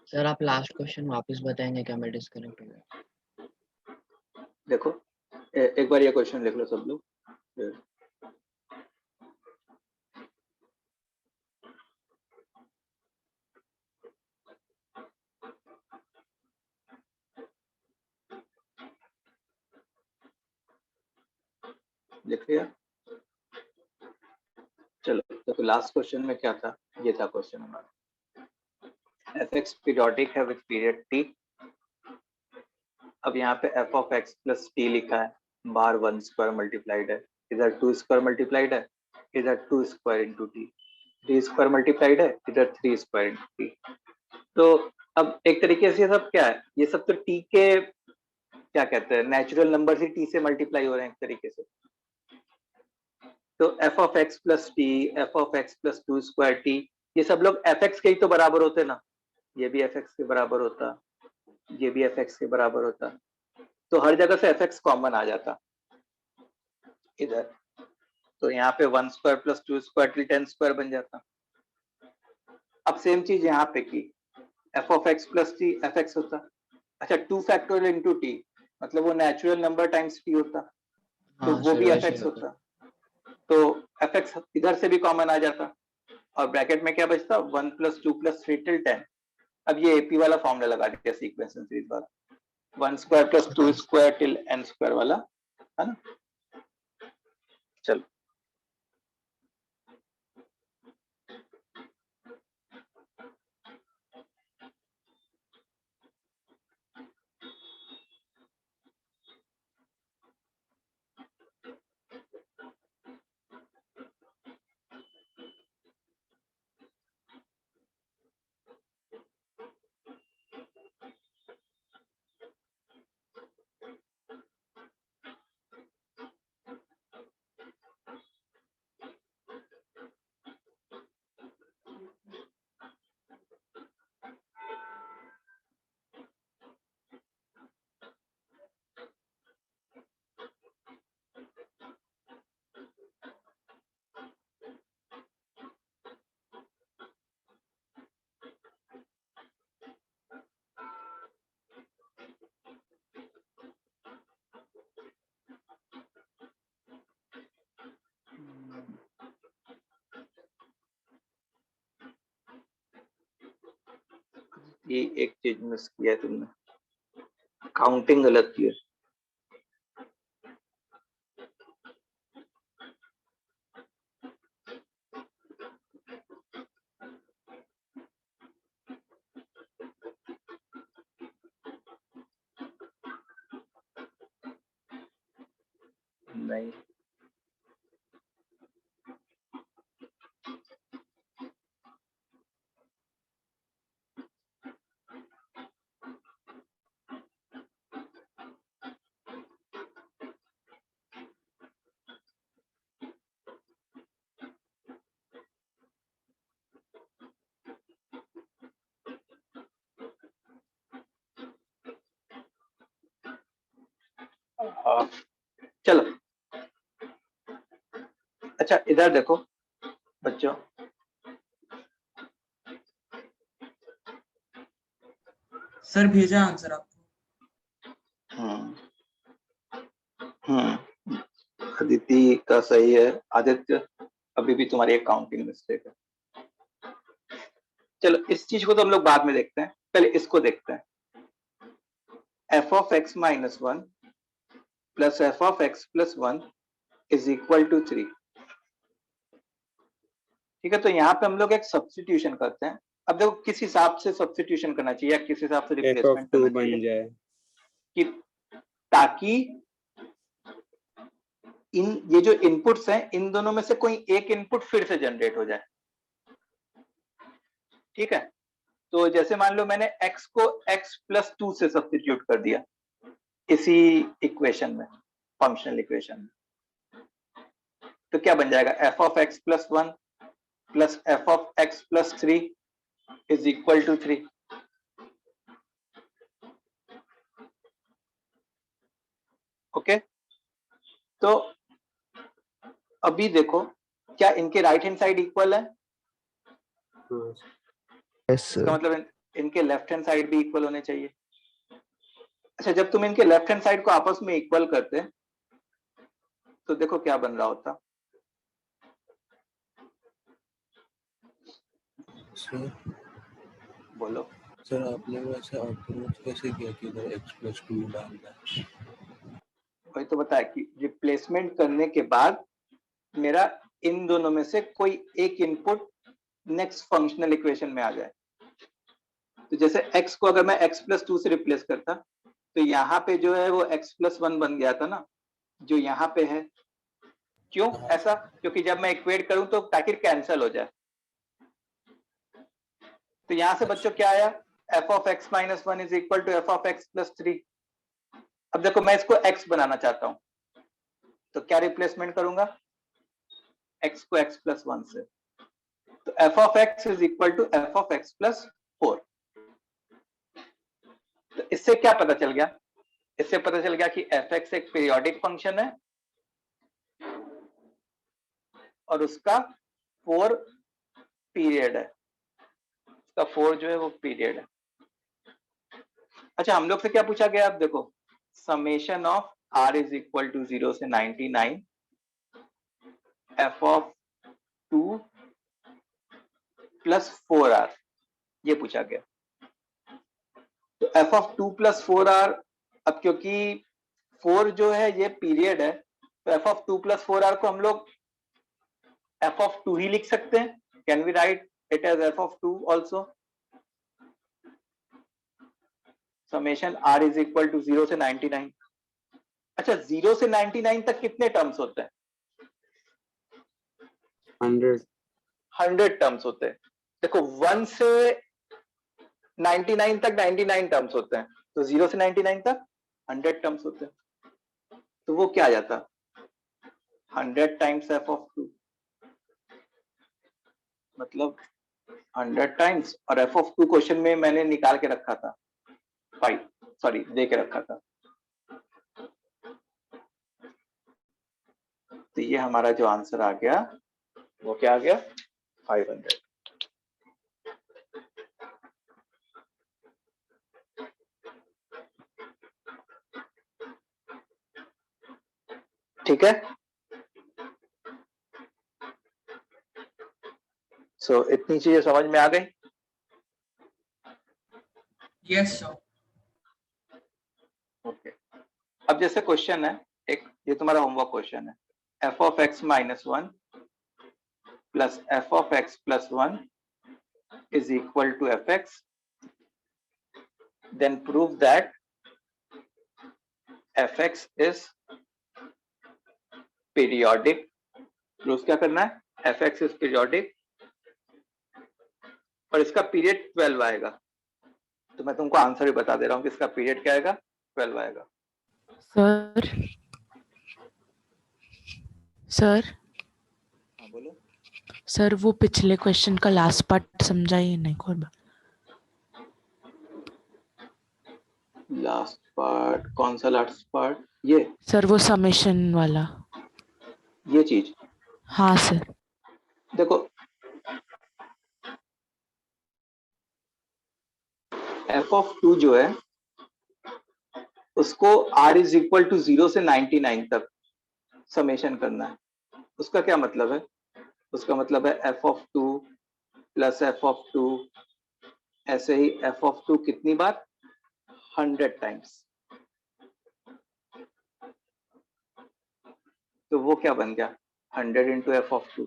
Sir आप last question वापस बताएंगे क्या? मैं डिस्कनेक्ट हो गया। देखो एक बार ये क्वेश्चन लिख लो सब लोग। लिख लिया? चलो तो लास्ट क्वेश्चन में क्या था, ये था क्वेश्चन हमारा, fx पीरियोडिक है विद पीरियड t। अब यहाँ पे f of x plus t लिखा है, बाहर 1 स्क्वायर मल्टीप्लाइड है, इधर 2 स्क्वायर मल्टीप्लाइड है, इधर 2 square into t, 3 square multiplied है, इधर 3 स्क्वायर इंटू t। तो अब एक तरीके से ये सब क्या है, ये सब तो t के क्या कहते हैं नेचुरल नंबर ही t से मल्टीप्लाई हो रहे हैं एक तरीके से। तो f of x plus T, f of x plus 2 square t, ये सब लोग fx के ही तो बराबर होते ना, ये भी fx के बराबर होता, ये भी fx के बराबर होता, तो हर जगह से fx कॉमन आ जाता इधर, तो यहाँ पे 1 square plus 2 square T 10 square बन जाता। अब सेम चीज यहाँ पे की, f of x plus T fx होता, अच्छा 2 फैक्टोरियल इंटू टी, मतलब वो नेचुरल नंबर टाइम्स t होता, तो हाँ वो सर भी वैसे fx होता। होता, तो fx इधर से भी कॉमन आ जाता, और ब्रैकेट में क्या बचता 1 प्लस 2 प्लस 3 टिल 10। अब ये एपी वाला फॉर्मूला लगा दिया सीक्वेंस सीरीज वाला, 1 square plus 2 square till n square वाला, है ना। चलो ये एक चीज मिस किया है तुमने, काउंटिंग गलत की है। नहीं हाँ, चलो अच्छा इधर देखो बच्चों, सर भेजा आंसर आपको। अदिति का सही है, आदित्य अभी भी तुम्हारी एक काउंटिंग मिस्टेक है। चलो इस चीज को तो हम लोग बाद में देखते हैं, पहले इसको देखते हैं। F of x minus 1 plus f of x plus 1 is equal to 3। ठीक है, तो यहाँ पे हम लोग एक सब्स्टिट्यूशन करते हैं। अब देखो किस हिसाब से सब्स्टिट्यूशन करना चाहिए या किस हिसाब से रिप्लेसमेंट करना बन चाहिए जाए कि ताकि ये जो इनपुट्स हैं इन दोनों में से कोई एक इनपुट फिर से जनरेट हो जाए। ठीक है, तो जैसे मान लो मैंने x को x प्लस 2 से सब्स्टिट्यूट कर दिया इसी इक्वेशन में, फंक्शनल इक्वेशन में, तो क्या बन जाएगा? F of x plus 1 plus f of x plus 3 is equal to 3। Okay, तो अभी देखो क्या इनके राइट हैंड साइड इक्वल है? इसका मतलब इनके लेफ्ट हैंड साइड भी इक्वल होने चाहिए। अच्छा, जब तुम इनके लेफ्ट हैंड साइड को आपस में इक्वल करते तो देखो क्या बन रहा होता। सर बोलो सर आपने वैसे अप्रोच कैसे किया कि इधर x+2 डालना है? वही तो बताया कि रिप्लेसमेंट करने के बाद मेरा इन दोनों में से कोई एक इनपुट नेक्स्ट फंक्शनल इक्वेशन में आ जाए। तो जैसे x को अगर मैं x प्लस 2 से रिप्लेस करता तो यहाँ पे जो है वो x प्लस 1 बन गया था ना, जो यहाँ पे है। क्यों ऐसा? क्योंकि जब मैं इक्वेट करूं तो ताकि कैंसिल हो जाए। तो यहां से बच्चों क्या आया? F of x minus 1 is equal to f of x plus 3। अब देखो मैं इसको x बनाना चाहता हूं तो क्या रिप्लेसमेंट करूंगा? x को x प्लस 1 से, तो f of x is equal to f of x plus 4। तो इससे क्या पता चल गया? इससे पता चल गया कि एफ एक्स एक पीरियोडिक फंक्शन है और उसका 4 पीरियड है, उसका 4 जो है वो पीरियड है। अच्छा, हम लोग से क्या पूछा गया? अब देखो summation of r is equal to 0 से 99 एफ ऑफ 2 प्लस 4r, ये पूछा गया। तो एफ ऑफ 2 प्लस 4r, अब क्योंकि 4 जो है ये पीरियड है तो एफ ऑफ 2 प्लस 4r को हम लोग एफ ऑफ 2 ही लिख सकते हैं। Can we write it as f of 2 also? Summation r is equal to 0 से 99। अच्छा, 0 से 99 तक कितने टर्म्स होते हैं? 100 टर्म्स होते हैं। देखो 1 से 99 तक 99 टर्म्स होते हैं, तो 0 से 99 तक 100 टर्म्स होते हैं। तो वो क्या आ जाता? 100 टाइम्स एफ ऑफ 2, मतलब 100 टाइम्स, और एफ ऑफ 2 क्वेश्चन में मैंने निकाल के रखा था 5, सॉरी दे के रखा था। तो ये हमारा जो आंसर आ गया वो क्या आ गया? 500। ठीक है, सो इतनी चीजें समझ में आ गई? Yes sir. ओके, अब जैसे क्वेश्चन है एक, ये तुम्हारा होमवर्क क्वेश्चन है, f of x minus 1 plus f of x plus 1 is equal to f x, then prove that f x is periodic. Proof क्या करना है? एफ एक्स इज पीरियोडिक और इसका पीरियड 12 आएगा। तो मैं तुमको आंसर भी बता दे रहा हूँ कि इसका पीरियड क्या आएगा? 12 आएगा। सर हाँ बोलो। सर वो पिछले क्वेश्चन का लास्ट पार्ट समझाइए नहीं कोई बात। Last part? कौन सा लास्ट पार्ट? ये सर वो समेशन वाला, ये चीज। हाँ सर। देखो एफ ऑफ 2 जो है उसको r इज इक्वल टू 0 से 99 तक समेशन करना है। उसका क्या मतलब है? उसका मतलब है f of 2 plus f of 2, ऐसे ही एफ ऑफ 2 कितनी बार? 100 टाइम्स। तो वो क्या बन गया 100 इंटू एफ ऑफ 2।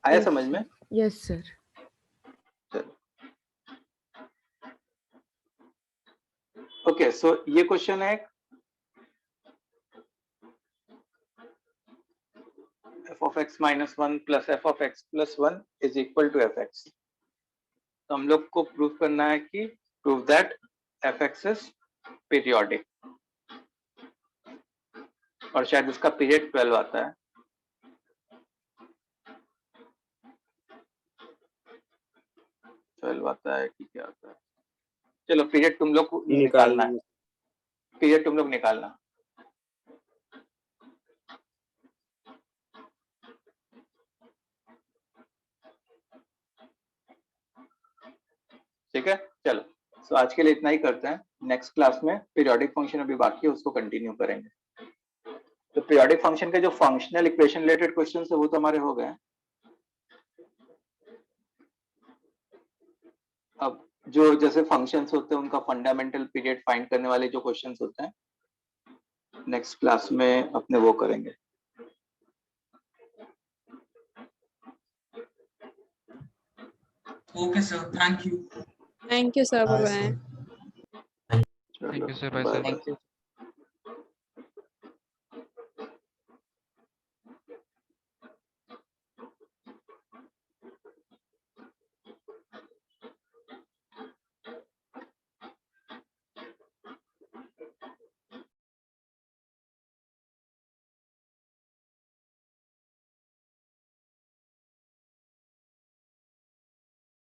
आया Yes, समझ में? Yes, sir. चलो ओके, सो ये क्वेश्चन है f of x minus 1 plus f of x plus 1 is equal to fx। तो हम लोग को प्रूव करना है कि prove that fx is periodic, और शायद इसका पीरियड 12 आता है। आता है कि क्या आता है, चलो पीरियड तुम लोग को निकालना है, पीरियड तुम लोग निकालना। ठीक है, चलो तो आज के लिए इतना ही करते हैं। नेक्स्ट क्लास में पीरियोडिक फंक्शन अभी बाकी है, उसको कंटिन्यू करेंगे। तो पीरियोडिक फंक्शन के जो फंक्शनल इक्वेशन रिलेटेड क्वेश्चन है वो तो हमारे हो गए। अब जो जैसे फंक्शंस होते हैं उनका फंडामेंटल पीरियड फाइंड करने वाले जो क्वेश्चंस होते हैं नेक्स्ट क्लास में अपने वो करेंगे। Okay sir, thank you. Thank you, sir. Bye, Bye-bye. sir. Thank you, sir. Bye, Bye. sir. Thank you.